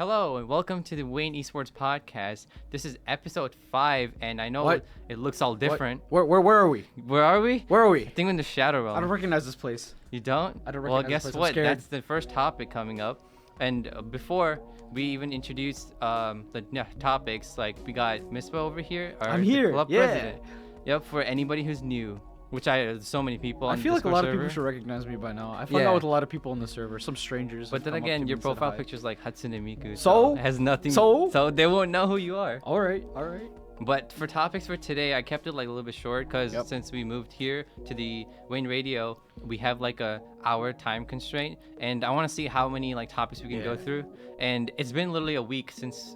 Hello and welcome to the Wayne Esports podcast. This is episode 5, and I know What? it looks all different. Where are we? Where are we? Where are we? I think we're in the Shadow Realm. I don't recognize this place. You don't? I don't Well, recognize guess this place. I'm what? scared. That's the first topic coming up. And before we even introduced topics, like we got Mispa over here, I'm the here, club yeah. president. Yep, for anybody who's new, which so many people. I on the feel like a Discord lot of server. people should recognize me by now. I've hung Yeah. out with a lot of people on the server, some strangers. But have then come up to again, me your and said profile hi. picture's like Hatsune Miku. So? It has nothing. So? they won't know who you are. All right. But for topics for today, I kept it like a little bit short because Yep. since we moved here to the Wayne Radio, we have like a hour time constraint, and I want to see how many like topics we can go Yeah. through. And it's been literally a week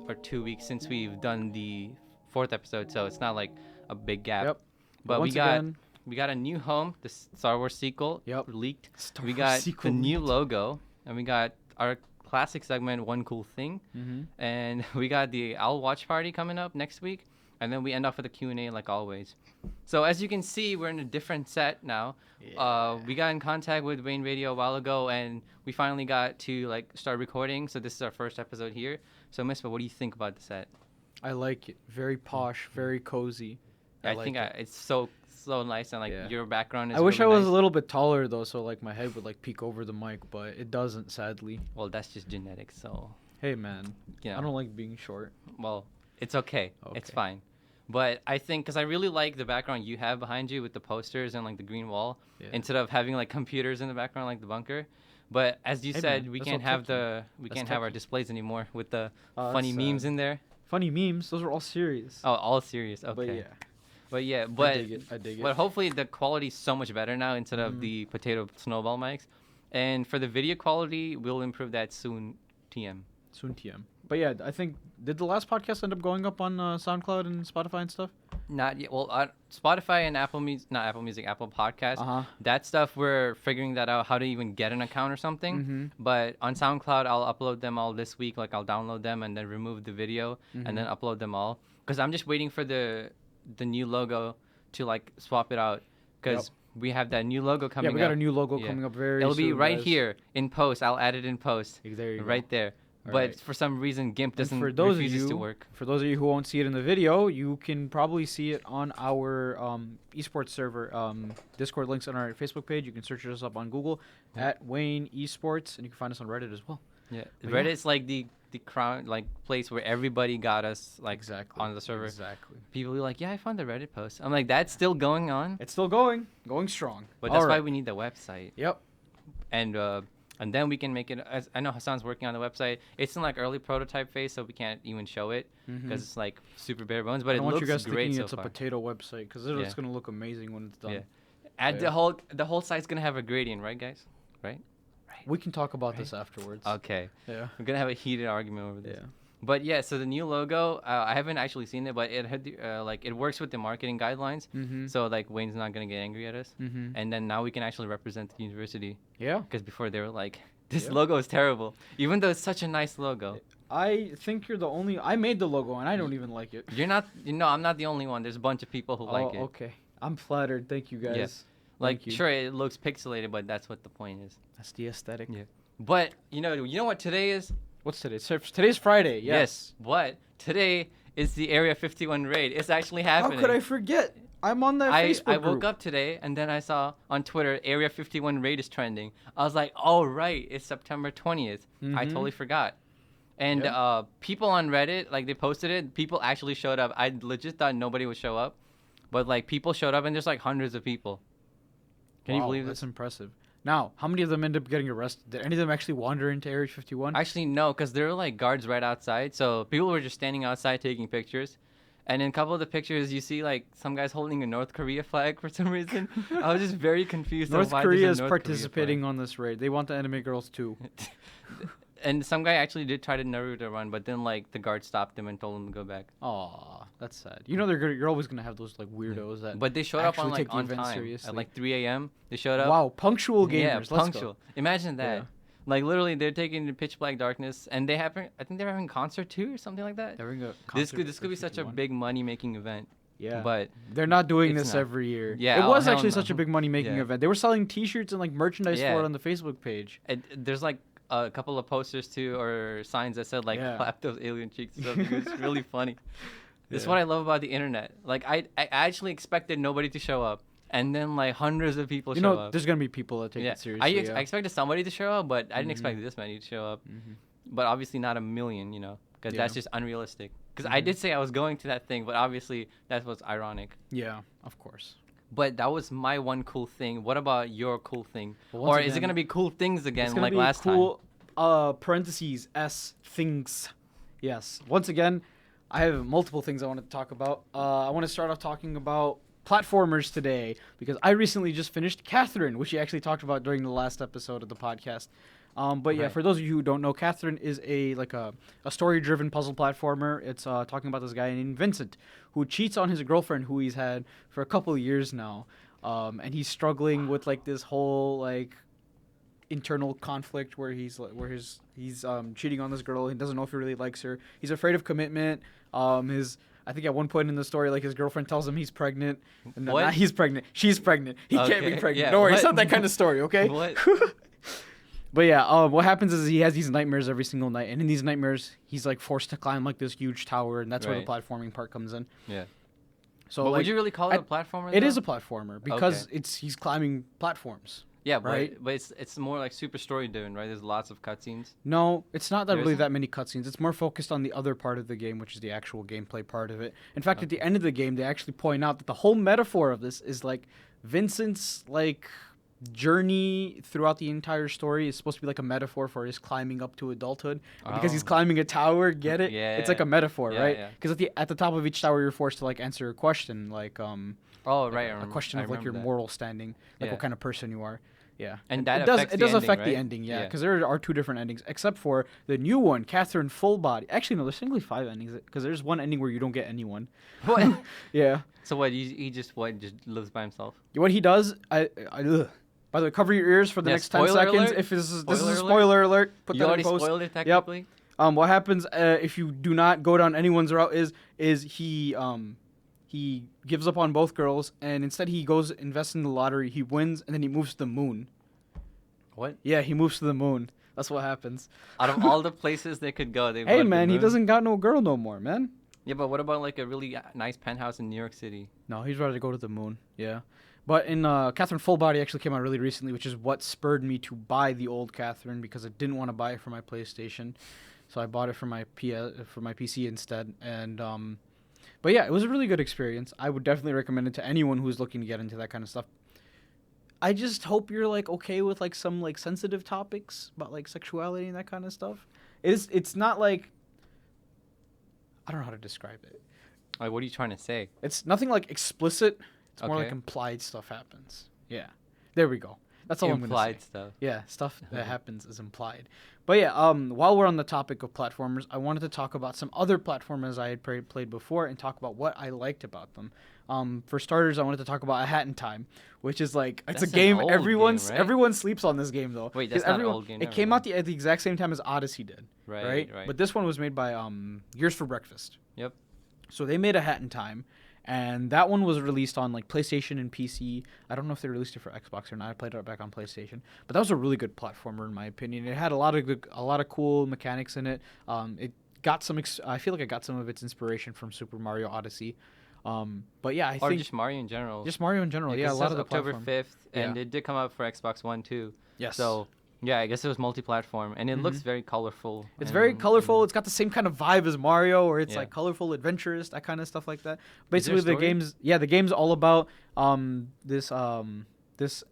or 2 weeks since we've done the 4th episode, so it's not like a big gap. Yep. But once again, we got a new home, the Star Wars sequel Yep. leaked. Star We Wars got sequel the new leaked. logo, and we got our classic segment, One Cool Thing. And we got the Owl Watch Party coming up next week. And then we end off with a Q&A like always. So as you can see, we're in a different set now. We got in contact with Wayne Radio a while ago, and we finally got to like start recording. So this is our first episode here. So Mispa, what do you think about the set? I like it. Very posh, very cozy. I like think it. it's so nice, and like Yeah. your background is I wish I really was nice. a little bit taller though, so like my head would like peek over the mic, but it doesn't, sadly. Well, that's just genetics, so Hey man, you know. I don't like being short. Well, it's okay. It's Okay. fine. But I think, because I really like the background you have behind you with the posters and like the green wall, Yeah. instead of having like computers in the background like the bunker. But as you Hey, said, man, we that's can't all have techie. we That's can't have our techie. displays anymore with the Oh, funny that's memes sad. in there. Funny memes. Those are all serious. Oh, all serious. Okay. But yeah, But yeah, I but dig it. I dig it. but hopefully the quality's so much better now instead of the potato snowball mics. And for the video quality, we'll improve that soon. TM. Soon TM. But yeah, I think, did the last podcast end up going up on SoundCloud and Spotify and stuff? Not yet. Well, Spotify and Apple Music, not Apple Music, Apple Podcasts. Uh-huh. That stuff, we're figuring that out, how to even get an account or something. But on SoundCloud, I'll upload them all this week. Like, I'll download them and then remove the video and then upload them all. Because I'm just waiting for the new logo to, like, swap it out. Because we have that new logo coming Yeah, up. we got a new logo Yeah. coming up very It'll soon. be right guys. here in post. I'll add it in post. There you go. Right there. All But right. for some reason, GIMP And doesn't for those refuses of to you, work. For those of you who won't see it in the video, you can probably see it on our esports server. Discord links on our Facebook page. You can search us up on Google at Wayne Esports, and you can find us on Reddit as well. Yeah, But Reddit's like the crown, like place where everybody got us like Exactly. on the server. Exactly. People be like, yeah, I found the Reddit post. I'm like, that's still going on, It's still going strong. but that's All why right. we need the website, Yep. and then we can make it. As I know Hassan's working on the website. It's in like early prototype phase, so we can't even show it because it's like super bare bones. But I it don't want you looks guys great thinking so it's a far. potato website because Yeah. it's gonna look amazing when it's done. Yeah. And Yeah. the whole site's gonna have a gradient, right, guys? Right? We can talk about this afterwards. Okay. Yeah. We're gonna have a heated argument over this. Yeah. But yeah, so the new logo, I haven't actually seen it, but it had like it works with the marketing guidelines. So like Wayne's not gonna get angry at us, and then now we can actually represent the university. Yeah. Because before they were like, this Yep. logo is terrible, even though it's such a nice logo. I think you're the only. I made the logo and I don't even like it. You're not, I'm not the only one. There's a bunch of people who like it. Okay. I'm flattered. Thank you guys. Yes. Like, Thank you. sure, it looks pixelated, but that's what the point is. That's the aesthetic. Yeah. But you know what today is? What's today? Today's Friday. Yes. But today is the Area 51 raid. It's actually happening. How could I forget? I'm on that Facebook I group. woke up today and then I saw on Twitter Area 51 raid is trending. I was like, oh right, it's September 20th. I totally forgot. And Yep. people on Reddit, like they posted it, people actually showed up. I legit thought nobody would show up, but like people showed up and there's like hundreds of people. Can you Wow, believe that's this? impressive. Now, how many of them end up getting arrested? Did any of them actually wander into Area 51? Actually, no, because there were like guards right outside. So people were just standing outside taking pictures. And in a couple of the pictures, you see like some guys holding a North Korea flag for some reason. I was just very confused. on North why there's a Korea is North Korea participating flag. on this raid. They want the anime girls too. And some guy actually did try to Naruto run, but then like the guard stopped him and told him to go back. Aw, that's sad. You know you're always gonna have those like weirdos that. But they showed up actually on like take the on event time seriously. at like 3 a.m. They showed up. Wow, punctual gamers. Yeah, Let's go. punctual. Imagine that. Yeah. Like literally, they're taking the pitch black darkness, and I think they're having a concert too, or something like that. They're having a This concert could for be such a 51. big money making event. Yeah, But they're not doing it's this not. every year. Yeah, it oh, was hell actually no. such a big money making Yeah. event. They were selling T-shirts and like merchandise Yeah. for it on the Facebook page. there's like a couple of posters too, or signs that said like clap those alien cheeks and stuff. It was really funny. This is what I love about the internet. Like I actually expected nobody to show up, and then like hundreds of people show up. There's gonna be people that take it seriously. I expected somebody to show up, but I didn't expect this many to show up. But obviously not a million, because that's just unrealistic. Because I did say I was going to that thing, but obviously that was ironic. Yeah, of course. But that was my one cool thing. What about your cool thing? Or is it gonna be cool things again like last time? Parentheses S things. Yes. Once again, I have multiple things I want to talk about. I want to start off talking about platformers today because I recently just finished Catherine, which you actually talked about during the last episode of the podcast. But yeah, for those of you who don't know, Catherine is a story-driven puzzle platformer. It's talking about this guy named Vincent who cheats on his girlfriend who he's had for a couple of years now, and he's struggling with like this whole like internal conflict where he's cheating on this girl. He doesn't know if he really likes her. He's afraid of commitment. I think at one point in the story, like his girlfriend tells him he's pregnant, and not he's pregnant. She's pregnant. He can't be pregnant. Yeah, Don't worry, it's not that kind of story, okay? What? But yeah, what happens is he has these nightmares every single night, and in these nightmares, he's like forced to climb like this huge tower, and that's where the platforming part comes in. Yeah. So but would you really call it a platformer? It is a platformer because he's climbing platforms. Yeah, right? but it's more like super story driven, right? There's lots of cutscenes. No, it's not that many cutscenes. It's more focused on the other part of the game, which is the actual gameplay part of it. In fact, at the end of the game, they actually point out that the whole metaphor of this is like Vincent's like journey throughout the entire story is supposed to be like a metaphor for his climbing up to adulthood. Because he's climbing a tower, get it? Yeah, it's like a metaphor, right? Yeah. Because at the top of each tower, you're forced to like answer a question, like a question of like your moral standing, like what kind of person you are. Yeah, and that it does affect the ending, yeah, because there are 2 different endings, except for the new one, Catherine Full Body. Actually, no, there's technically 5 endings, because there's one ending where you don't get anyone. What? Yeah. So what? He just lives by himself? What he does, by the way, cover your ears for the next 10 seconds. Alert? If this is a spoiler alert, put you that already in post. Spoiled it technically. Yep. What happens if you do not go down anyone's route is he gives up on both girls, and instead he goes invests in the lottery. He wins, and then he moves to the moon. What? Yeah, he moves to the moon. That's what happens. Out of all the places they could go, hey man, he doesn't got no girl no more, man. Yeah, but what about like a really nice penthouse in New York City? No, he's ready to go to the moon. Yeah, but in Catherine Full Body actually came out really recently, which is what spurred me to buy the old Catherine because I didn't want to buy it for my PlayStation, so I bought it for my PC instead. And but yeah, it was a really good experience. I would definitely recommend it to anyone who's looking to get into that kind of stuff. I just hope you're like okay with like some like sensitive topics about like sexuality and that kind of stuff. It's not like I don't know how to describe it. Like, what are you trying to say? It's nothing like explicit. It's more like implied stuff happens. Yeah. There we go. That's all I'm going to say. Implied stuff. Yeah, stuff that happens is implied. But yeah, while we're on the topic of platformers, I wanted to talk about some other platformers I had played before and talk about what I liked about them. For starters, I wanted to talk about A Hat in Time, which is like it's a game everyone sleeps on this game though. Wait, that's not an old game. It came out at the exact same time as Odyssey did. Right. But this one was made by Years for Breakfast. Yep. So they made A Hat in Time, and that one was released on like PlayStation and PC. I don't know if they released it for Xbox or not. I played it back on PlayStation, but that was a really good platformer in my opinion. It had a lot of cool mechanics in it. It got some. I feel like it got some of its inspiration from Super Mario Odyssey. But yeah, I think just Mario in general. Just Mario in general. Yeah, a lot of the October 5th, and it did come out for Xbox One too. Yes. So yeah, I guess it was multi-platform, and it looks very colorful. It's very colorful. It's got the same kind of vibe as Mario, where it's like colorful, adventurous, that kind of stuff like that. Basically, the game's all about this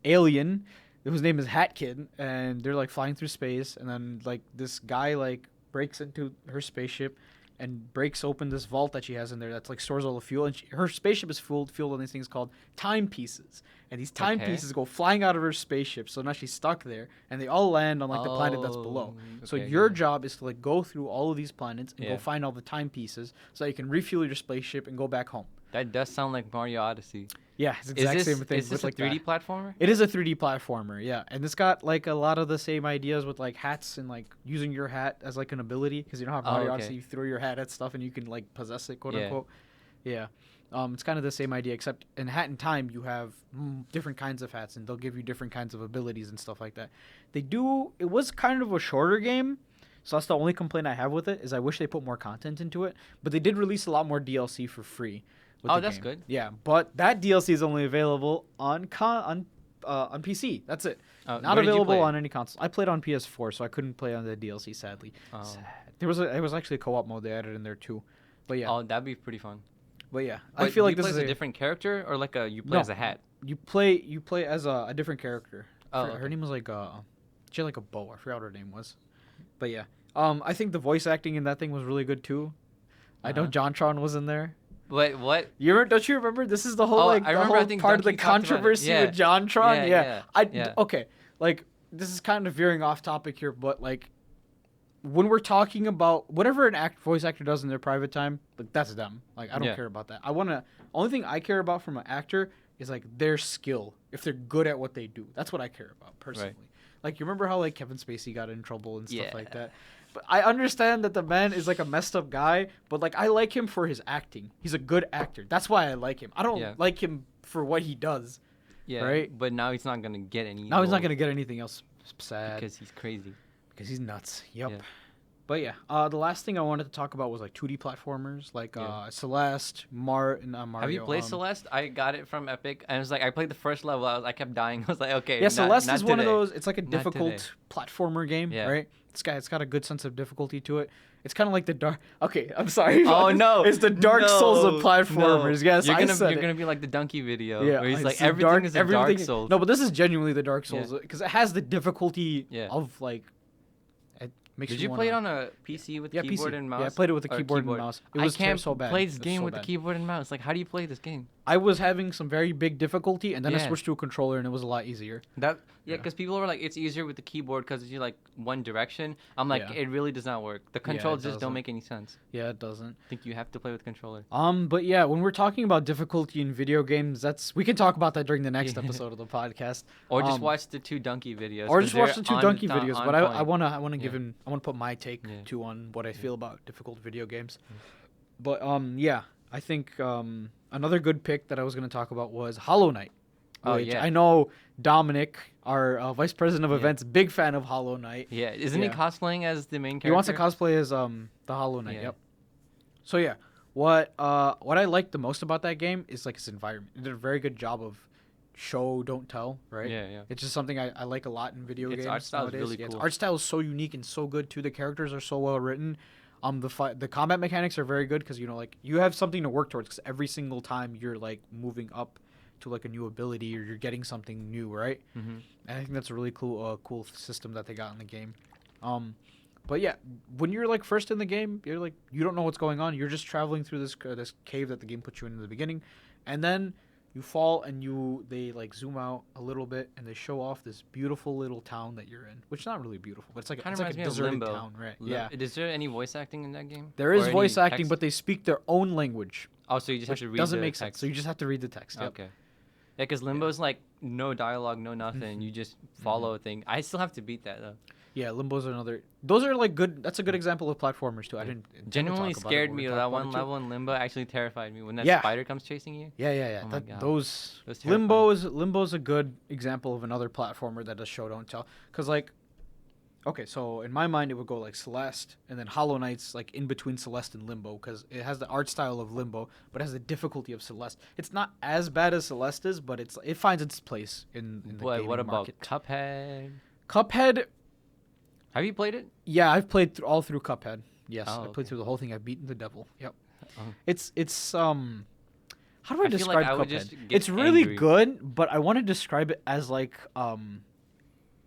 alien whose name is Hat Kid, and they're like flying through space, and then like this guy like breaks into her spaceship and breaks open this vault that she has in there that's like stores all the fuel, and her spaceship is fueled on these things called timepieces, and these timepieces go flying out of her spaceship, so now she's stuck there, and they all land on like the planet that's below. So your job is to like go through all of these planets and go find all the timepieces so that you can refuel your spaceship and go back home. That does sound like Mario Odyssey. Yeah, it's the exact same thing. Is this like a 3D platformer? It is a 3D platformer, yeah. And it's got like a lot of the same ideas with like hats and like using your hat as like an ability, because you know how Mario Odyssey, you throw your hat at stuff and you can like possess it, quote unquote. Yeah. It's kind of the same idea, except in Hat in Time you have different kinds of hats, and they'll give you different kinds of abilities and stuff like that. It was kind of a shorter game, so that's the only complaint I have with it, is I wish they put more content into it. But they did release a lot more DLC for free. Oh, that's good. Yeah, but that DLC is only available on PC. That's it. Not available on any console. I played on PS4, so I couldn't play on the DLC. Sadly, sad. It was actually a co-op mode they added in there too. But yeah. Oh, that'd be pretty fun. But yeah, But I feel like you this play is as a different character, or like you play as a hat. You play as a different character. Oh, Her name was like she had like a bow. I forgot what her name was. But yeah, I think the voice acting in that thing was really good too. I know JonTron was in there. Wait, what? Don't you remember? This is the whole I remember, I think part of the Donkey talked about it. controversy Yeah. with JonTron. Yeah. Okay, like this is kind of veering off topic here, but like when we're talking about whatever an voice actor does in their private time, like that's them. Like I don't care about that. Only thing I care about from an actor is like their skill. If they're good at what they do, that's what I care about personally. Right. Like you remember how like Kevin Spacey got in trouble and stuff like that. But I understand that the man is like a messed up guy, but like I like him for his acting. He's a good actor. That's why I like him. I don't like him for what he does. Yeah. Right? But now he's not gonna get any. Now he's not gonna get anything else. Sad. Because he's crazy. Because he's nuts. Yep. Yeah. But yeah, the last thing I wanted to talk about was like 2D platformers, like Celeste, Mario. Have you played Celeste? I got it from Epic, and it was like I played the first level. I kept dying. I was like, okay. Yeah, Celeste not is one of today. those. It's like a Not difficult today. platformer game, Yeah. right? It's got a good sense of difficulty to it. It's kind of like the dark. Okay, I'm sorry. Oh no! It's the Dark Souls of platformers. No. Yes, you're gonna be like the Donkey video. Yeah, where he's it's like the everything is a Dark Souls. No, but this is genuinely the Dark Souls because it has the difficulty of like. It makes Did you play it on a PC with keyboard and mouse? Yeah, I played it with a keyboard and mouse. It was I can't so bad. play this It was game so with bad. the keyboard and mouse. Like, how do you play this game? I was having some very big difficulty, and then I Yeah. switched to a controller, and it was a lot easier. Yeah, because people were like, it's easier with the keyboard because you like one direction. I'm like, it really does not work. The controls just don't make any sense. Yeah, it doesn't. I think you have to play with controller. But yeah, when we're talking about difficulty in video games, we can talk about that during the next episode of the podcast. Or just watch the two Donkey videos. Or just watch the two Donkey on videos. But I wanna put my take Yeah. too on what I feel about difficult video games. But yeah, I think another good pick that I was gonna talk about was Hollow Knight. Oh which yeah. I know Dominic, our vice president of events, big fan of Hollow Knight. Yeah, isn't he cosplaying as the main character? He wants to cosplay as the Hollow Knight. Yeah. Yep. So yeah, what I like the most about that game is like its environment. It did a very good job of show don't tell, right? Yeah. It's just something I like a lot in video games. Its art style is nowadays. really Yeah, its cool. art style is so unique and so good too. The characters are so well written. The combat mechanics are very good because like you have something to work towards. Because every single time you're like moving up to like a new ability or you're getting something new, right? Mm-hmm. And I think that's a really cool system that they got in the game. But yeah, when you're like first in the game, you're like you don't know what's going on. You're just traveling through this cave that the game puts you in the beginning, and then you fall and they like zoom out a little bit and they show off this beautiful little town that you're in, which is not really beautiful, but it's like Kind a of reminds me of deserted Limbo. town, right? Yeah. Is there any voice acting in that game? There is Or any voice acting, text? but they speak their own language, Oh, so you just have which to read doesn't the make text. sense. So you just have to read the text. Yep. Okay. Yeah, because Limbo's like no dialogue, no nothing. You just follow a thing. I still have to beat that though. Yeah, Limbo's another. Those are like good. That's a good example of platformers too. I didn't intend to Genuinely talk about it, scared but me. we That talked about one it too. level in Limbo actually terrified me when that Yeah. spider comes chasing you. Yeah. Oh my God. Those It was terrifying. Limbo's a good example of another platformer that does show don't tell. Cause like, okay, so in my mind it would go like Celeste, and then Hollow Knight's like in between Celeste and Limbo, because it has the art style of Limbo, but it has the difficulty of Celeste. It's not as bad as Celeste is, but it finds its place in the gaming What about market. Cuphead? Cuphead? Have you played it? Yeah, I've played all through Cuphead. Yes, Oh, I played okay. through the whole thing. I've beaten the devil. Yep. Oh. It's how do I I feel like describe I would Cuphead? just get It's really angry. good, but I want to describe it as like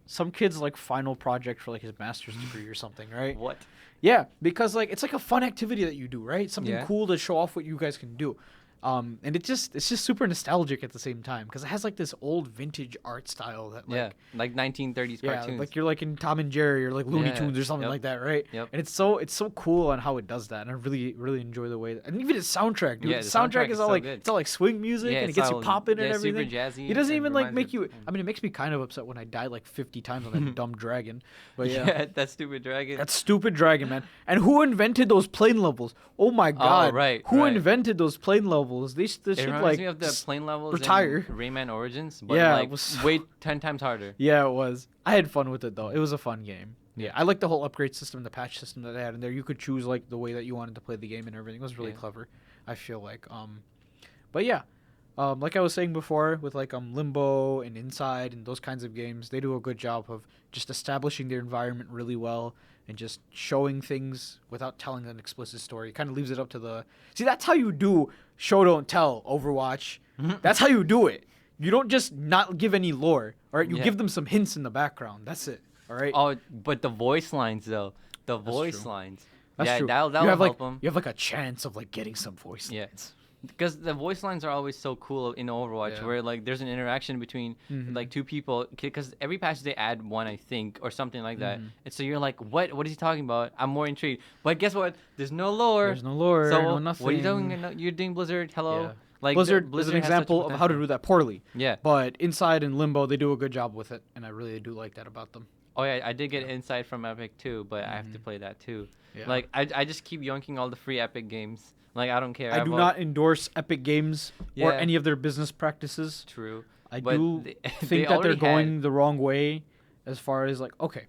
some kid's like final project for like his master's degree or something, right? What? Yeah, because like it's like a fun activity that you do, right? Something Yeah. cool to show off what you guys can do. And it's just super nostalgic at the same time because it has like this old vintage art style that like Yeah, like 1930s yeah, cartoons. like you're like in Tom and Jerry or like Looney Yeah, Tunes or something yep, like that, right? yep. And it's so cool on how it does that, and I really enjoy the way and even its soundtrack, dude. Yeah, the the soundtrack soundtrack is is all so like good. it's all like swing music Yeah, and it it's gets you all- popping and yeah, super everything. jazzy He doesn't and even like reminds make you you. of- I mean, it makes me kind of upset when I die like 50 times on that dumb dragon. But yeah. Yeah, that stupid dragon. That stupid dragon, man. And who invented those plane levels? Oh my god. right, Who right. invented those plane levels? levels. They should It reminds like me of the plane levels retire. in Rayman Origins, but Yeah, like it was way 10 times harder. Yeah, it was. I had fun with it though. It was a fun game. Yeah, Yeah. I like the whole upgrade system, the patch system that they had in there. You could choose like the way that you wanted to play the game and everything. It was really Yeah. clever. I feel like. But yeah, like I was saying before, with like Limbo and Inside and those kinds of games, they do a good job of just establishing their environment really well and just showing things without telling an explicit story. It kind of leaves it up to the. See, that's how you do show don't tell Overwatch. That's how you do it. You don't just not give any lore. All right, you Yeah. give them some hints in the background. That's it. All right. Oh, but the voice lines though, the voice true. lines. That's yeah, true. that'll you have help like them. you have like a chance of like getting some voice Yeah. lines. Because the voice lines are always so cool in Overwatch, Yeah. where like there's an interaction between Mhm. like two people. Because every patch they add one, I think, or something like that. Mhm. And so you're like, what is he talking about? I'm more intrigued. But guess what? There's no lore. There's no lore, So no nothing. what are you doing? You're doing Blizzard. Hello. Yeah. Like Blizzard is Blizzard an has such example of how to potential. do that poorly. Yeah. But Inside and Limbo, they do a good job with it, and I really do like that about them. Oh yeah, I did get insight from Epic too, but I have to play that too. Yeah. Like I just keep yoinking all the free Epic games. Like I don't care. I do not endorse Epic Games or Yeah. any of their business practices. True. I But do they think that they're already going had- the wrong way as far as like, okay,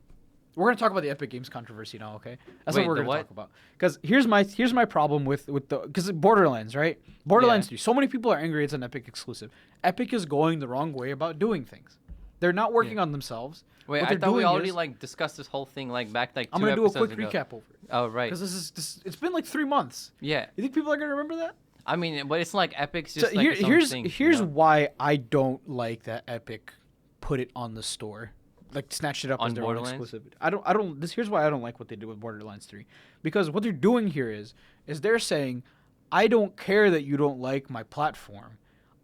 we're gonna talk about the Epic Games controversy now. Okay, that's Wait, what we're the gonna what? talk about. Because here's my problem with the because Borderlands, right? Borderlands 3. So many people are angry it's an Epic exclusive. Epic is going the wrong way about doing things. They're not working on themselves. Wait, What I they're thought we doing already is- like discussed this whole thing like back like 2 I'm gonna do a episodes quick ago. recap over it Oh right. because it's been like 3 months. Yeah. You think people are gonna remember that? I mean, but it's like Epic's So just like its own here's thing, you here's know? why I don't like that Epic put it on the store, like snatched it up On as their own Borderlands? exclusive. I don't. This here's why I don't like what they do with Borderlands 3, because what they're doing here is they're saying, I don't care that you don't like my platform.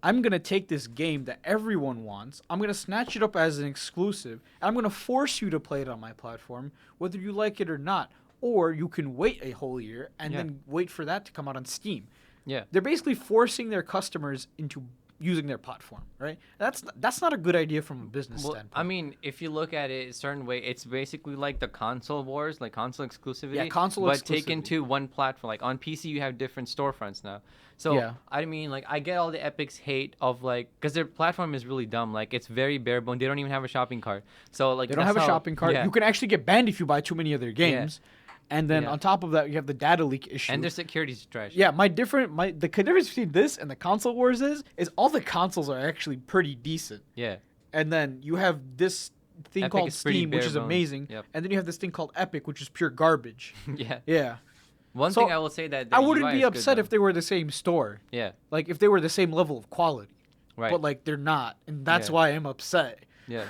I'm gonna take this game that everyone wants. I'm gonna snatch it up as an exclusive, and I'm gonna force you to play it on my platform, whether you like it or not. Or you can wait a whole year and Yeah. then wait for that to come out on Steam. Yeah. They're basically forcing their customers into using their platform, right? That's not a good idea from a business Well, standpoint. I mean, if you look at it a certain way, it's basically like the console wars, like console exclusivity. Yeah, console but taken exclusivity. to one platform. Like on PC, you have different storefronts now. So Yeah. I mean, like I get all the Epic's hate of like, because their platform is really dumb. Like it's very bare bone. They don't even have a shopping cart. So like they don't that's have a how- shopping cart. Yeah. You can actually get banned if you buy too many of their games. And then Yeah. on top of that, you have the data leak issue. And their security's trash. Yeah, the difference between this and the console wars is all the consoles are actually pretty decent. Yeah. And then you have this thing Epic called is pretty Steam, which bare is bones. amazing. Yep. And then you have this thing called Epic, which is pure garbage. Yeah. Yeah. One So, thing I will say that I their wouldn't UI be is good, upset though. if they were the same store. Yeah. Like if they were the same level of quality. Right. But like they're not, and that's Yeah. why I'm upset. Yeah.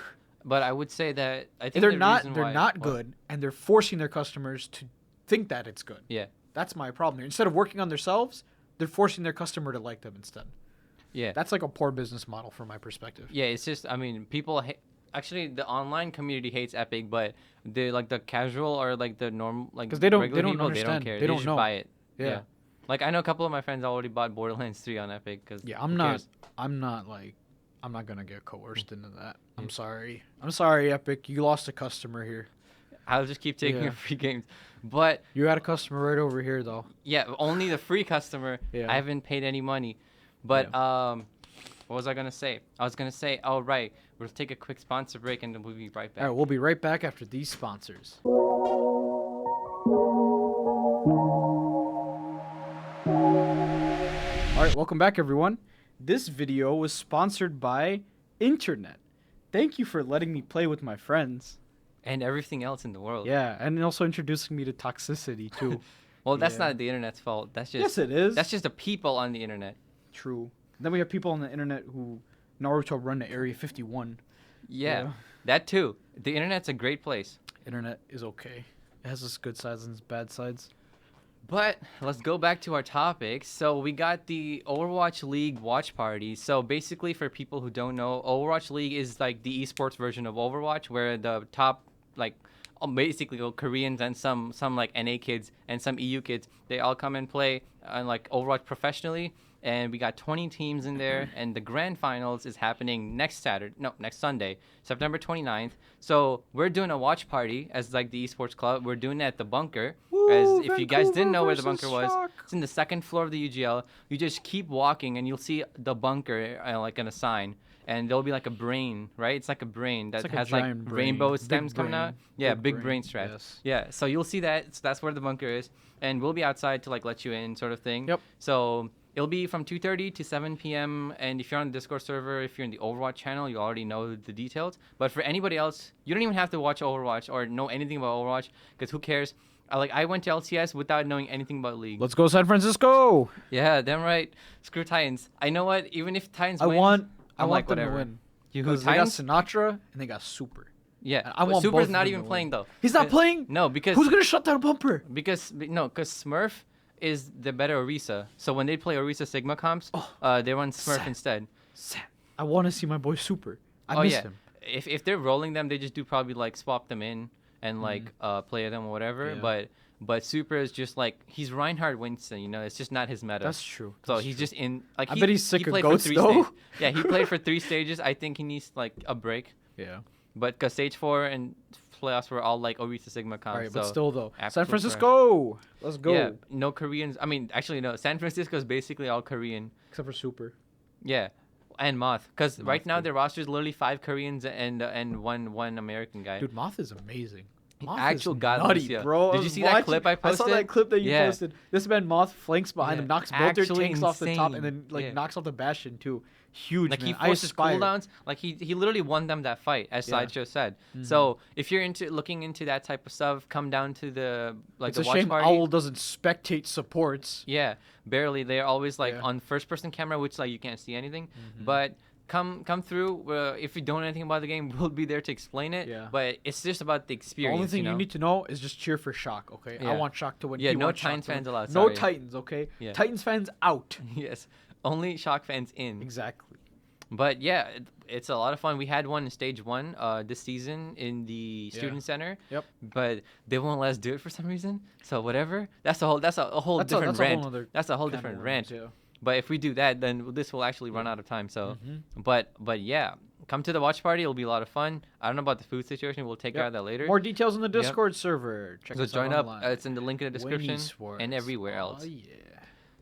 But I would say that I think They're the not reason they're why- not what? good, and they're forcing their customers to think that it's good. Yeah. That's my problem here. Instead of working on themselves, they're forcing their customer to like them instead. Yeah. That's like a poor business model from my perspective. Yeah, it's just I mean, people actually the online community hates Epic, but the like the casual or like the normal like 'Cause they don't- regular they don't people, they understand. don't care. They don't just know. buy it. Yeah. Like I know a couple of my friends already bought Borderlands 3 on Epic because Yeah, I'm not gonna get coerced into that. I'm sorry, Epic. You lost a customer here. I'll just keep taking Yeah. free games. But You had a customer right over here, though. yeah, only the free customer. Yeah. I haven't paid any money. But what was I gonna say? I was gonna say, oh right, we'll take a quick sponsor break and then we'll be right back. All right, we'll be right back after these sponsors. All right, welcome back, everyone. This video was sponsored by Internet. Thank you for letting me play with my friends. And everything else in the world. Yeah, and also introducing me to toxicity, too. Well, that's Yeah. not the internet's fault. That's just Yes, it is. That's just the people on the internet. True. Then we have people on the internet who Naruto run to Area 51. Yeah, Yeah. that too. The internet's a great place. Internet is okay. It has its good sides and its bad sides. But let's go back to our topic. So we got the Overwatch League watch party. So basically, for people who don't know, Overwatch League is like the esports version of Overwatch, where the top like basically Koreans and some like NA kids and some EU kids, they all come and play like Overwatch professionally. and we got 20 teams in there, and the grand finals is happening next Sunday, September 29th. So we're doing a watch party as like the Esports Club. We're doing it at the bunker. As Woo, if you guys didn't know where the Vancouver bunker was, versus it's in the second floor of the UGL. You just keep walking, and you'll see the bunker like in a sign. And there'll be like a brain, right? It's like a brain that It's like a has like giant brain. rainbow Big stems coming brain. out. Yeah, Big big brain, brain strap. yes. Yeah, so you'll see that. So that's where the bunker is, and we'll be outside to like let you in, sort of thing. Yep. So it'll be from 2:30 to 7 p.m. And if you're on the Discord server, if you're in the Overwatch channel, you already know the details. But for anybody else, you don't even have to watch Overwatch or know anything about Overwatch, because who cares? I went to LCS without knowing anything about League. Let's go San Francisco. Yeah, damn right. Screw Titans. I know what. Even if Titans I win, want I'm like, them whatever. to win. You Because they got Sinatra and they got Super. Yeah, I want Super's both not of them even to playing win. though. He's not playing? No, because Who's gonna shut down Bumper? because Smurf is the better Orisa. So when they play Orisa Sigma comps, they run Smurf Sad. instead. Sam, I want to see my boy Super. I Oh miss yeah. him. If they're rolling them, they just do probably like swap them in and like play them or whatever. Yeah. But Super is just like he's Reinhardt Winston. It's just not his meta. That's true. So That's he's true. just in like. I he, bet he's sick he of played goats, for 3 though. stages. Yeah, he played for 3 stages. I think he needs like a break. Yeah. But because stage 4 and playoffs were all like Orisa Sigma comps. All right, so but still though, San absolute Francisco. Let's go. Yeah, no Koreans. I mean, actually, no. San Francisco is basically all Korean. Except for Super. Yeah, and Moth. Because right Moth, now too. their roster is literally 5 Koreans and one American guy. Dude, Moth is amazing. Moth Actual is godless, nutty, yeah. bro. Did you see that clip I I saw posted? that clip that you Yeah. posted. This man Moth flanks behind Yeah, him, knocks both their actually tanks off the top, and insane. then like Yeah. knocks off the Bastion too. Huge, Like man. he I forces aspire. cooldowns. Like he literally won them that fight, as Yeah. Sideshow said. So if you're looking into that type of stuff, come down to the It's the a watch shame party. Owl doesn't spectate supports. Yeah, barely. They're always like Yeah. on first person camera, which like you can't see anything. But come through. If you don't know anything about the game, we'll be there to explain it. Yeah. But it's just about the The experience. only thing you you know? need to know is just cheer for Shock, okay? Yeah. I want Shock to win. Yeah, He no wants Shock Titans to win. fans allowed, No sorry. Titans, okay? Yeah. Titans fans out. Yes, only Shock fans in. Exactly. But yeah, it's a lot of fun. We had one in stage 1 this season in the Yeah. student center. Yep. But they won't let us do it for some reason. So whatever. That's a whole different rant. That's a whole different rant. Yeah. But if we do that, then this will actually run out of time. So, Mm-hmm. but yeah, come to the watch party. It'll be a lot of fun. I don't know about the food situation. We'll take care of that later. More details in the Discord server. Check So us join out up. online. It's in the link in the description Esports. and everywhere else. Oh, yeah.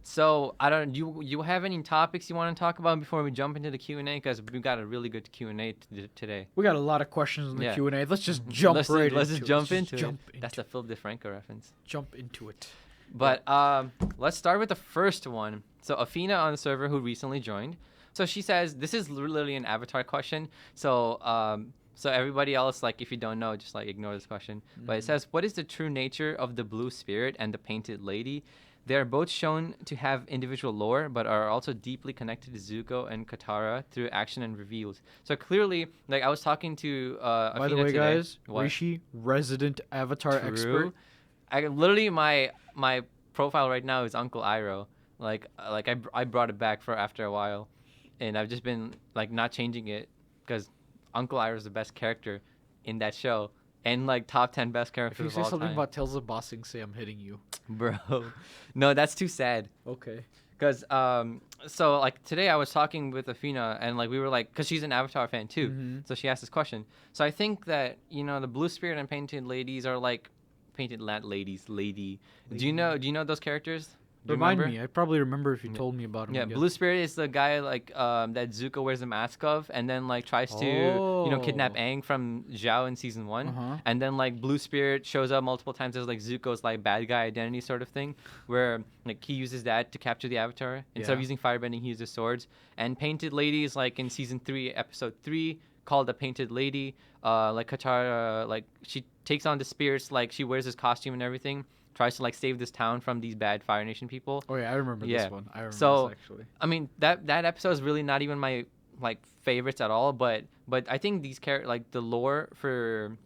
So I don't. You have any topics you want to talk about before we jump into the Q&A? Because we've got a really good Q&A today. We got a lot of questions in the Yeah. Q&A. Let's just jump let's right let's into just it. jump Let's into jump it. That's a Phil DeFranco reference. Jump into it. But let's start with the first one. So Afina on the server who recently joined. So she says this is literally an avatar question. So so everybody else, like if you don't know, just like ignore this question. But it says, what is the true nature of the blue spirit and the painted lady? They are both shown to have individual lore, but are also deeply connected to Zuko and Katara through action and reveals. So clearly, like I was talking to Afina By the way, today. guys, What? Rishi, resident avatar expert. I literally my profile right now is Uncle Iroh. I brought it back for after a while, and I've just been like not changing it because Uncle Iroh is the best character in that show and like top 10 best If characters you of say all something time. about Tales of Bossing, say I'm hitting you. Bro, no, that's too sad. Okay. Cause so like today I was talking with Afina and like we were like, cause she's an Avatar fan too, Mhm. so she asked this question. So I think that the Blue Spirit and Painted Ladies are like painted lady. Do you know those characters? Do you Remind remember? me. I probably remember if you Yeah. told me about him. Yeah, again. Blue Spirit is the guy like that Zuko wears the mask of, and then like tries to kidnap Oh. Aang from Zhao in season 1, Uh-huh. and then like Blue Spirit shows up multiple times as like Zuko's like bad guy identity sort of thing, where like he uses that to capture the Avatar instead of Yeah. using firebending, he uses swords. And Painted Lady is like in season 3, episode 3, called the Painted Lady. Like Katara, like she takes on the spirits, like she wears his costume and everything. Tries to like save this town from these bad Fire Nation people. Oh yeah, I remember Yeah. this one. I remember So, this actually. I mean that episode is really not even my like favorites at all, but I think these like the lore for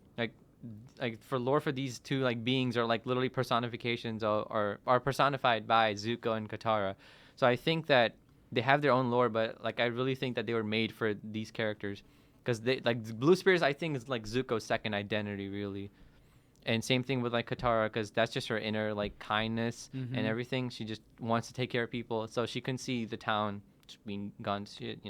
for lore for these two like beings are like literally personifications or are personified by Zuko and Katara. So I think that they have their own lore, but like I really think that they were made for these characters because they like Blue Spirits I think is like Zuko's second identity really. And same thing with like Katara, because that's just her inner like kindness and everything. She just wants to take care of people, so she couldn't see the town just being gone to shit.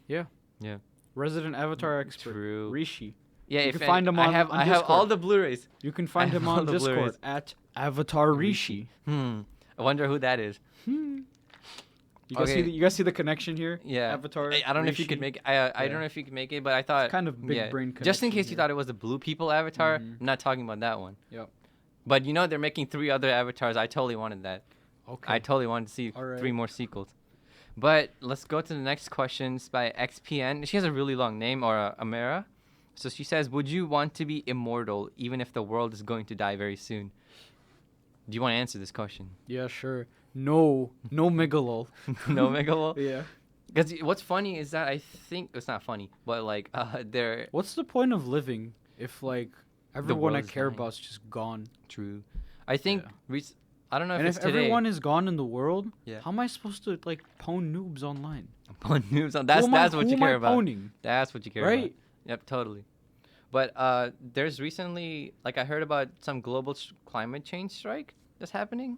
Yeah. Yeah. Resident Avatar expert. True. Rishi. Yeah, You if can find him on I have all Discord. the Blu-rays. You can find him all on the Discord Blu-rays. at Avatar Rishi. I wonder who that is. You guys see the connection here? Yeah. Avatar. I don't know if you could make. I don't know if you could make it, but I thought Kind of big brain just in connection case you here. thought it was the Blue People Avatar. I'm not talking about that one. Yep. But they're making 3 other avatars. I totally wanted that. Okay. I totally wanted to see Alright. 3 more sequels. But let's go to the next questions by XPN. She has a really long name, or Amera. So she says, would you want to be immortal even if the world is going to die very soon? Do you want to answer this question? Yeah, sure. No Megalol. No Megalo? Yeah. Because what's funny is that I think it's not funny, but like they're What's the point of living if like everyone I world's care dying. about's just gone? true. I think I don't know And if if it's today. everyone is gone in the world, Yeah. how am I supposed to like pwn noobs online? Pwn noobs on that's what you care about. Pwning? That's what you care about. Right? Yep, totally. But there's recently, like, I heard about some global climate change strike that's happening.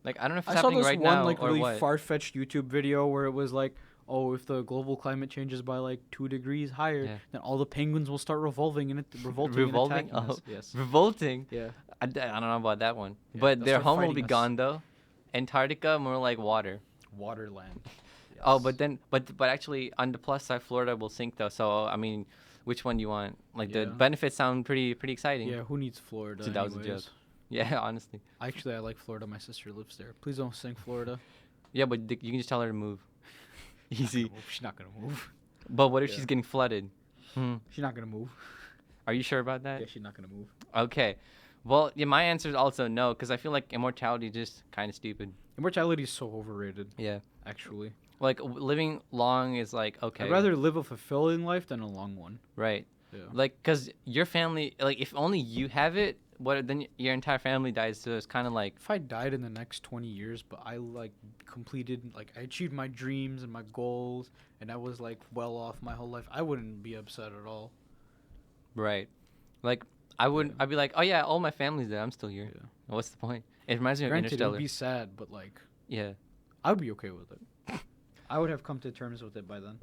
Like, I don't know if it's I saw happening this right one now like or really what. far-fetched YouTube video where it was like, oh, if the global climate changes by like 2 degrees higher, Yeah. then all the penguins will start revolting and revolting. Revolting? And attacking us. Oh, Yes. Revolting? Yeah. I don't know about that one. Yeah, But they'll their start home will be fighting us. gone, though. Antarctica, more like water. Waterland. Oh, Yes. but then, but actually, on the plus side, Florida will sink, though. So, I mean, which one do you want? Like, the Yeah. benefits sound pretty exciting. Yeah, who needs Florida? 2,000 anyways? joke. Yeah, honestly. Actually, I like Florida. My sister lives there. Please don't sing Florida. Yeah, but you can just tell her to move. Easy. She's not gonna move. But what if Yeah. she's getting flooded? She's not gonna move. Are you sure about that? Yeah, she's not gonna move. Okay. Well, yeah, my answer is also no, because I feel like immortality is just kind of stupid. Immortality is so overrated. Yeah. Actually, Like, living long is like, okay. I'd rather live a fulfilling life than a long one. Right. Yeah. Like, because your family, like, if only you have it, then your entire family dies, so it's kind of like. If I died in the next 20 years, but I like completed, like I achieved my dreams and my goals, and I was like well off my whole life, I wouldn't be upset at all. Right. Like, I'd be like, oh yeah, all my family's dead, I'm still here. Yeah. What's the point? It reminds me of Granted, it Interstellar. would be sad, but like Yeah. I would be okay with it. I would have come to terms with it by then.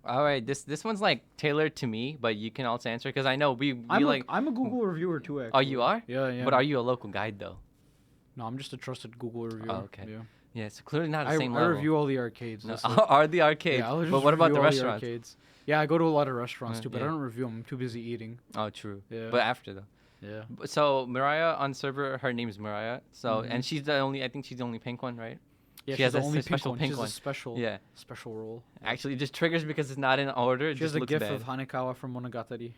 All right, this one's like tailored to me, but you can also answer because I know we I'm a Google reviewer too. Actually. Oh, you are? Yeah, yeah. But are you a local guide though? No, I'm just a trusted Google reviewer. Oh, okay. Yeah. Yeah, so clearly not the I same level. review all the arcades. No, that's it. are the arcades? Yeah, I'll just but what about review the all restaurants? arcades. Yeah, I go to a lot of restaurants too, but yeah. I don't review them. I'm too busy eating. Oh, true. Yeah. But after though. Yeah. So Mariah on server, her name's Mariah. So Mhm. and she's the only. I think she's the only pink one, right? Yeah, She has she's the a only special one. pink She's one. a special, Yeah. special role. Actually, it just triggers because it's not in order. It She has just the looks gift bad. of Hanekawa from Monogatari.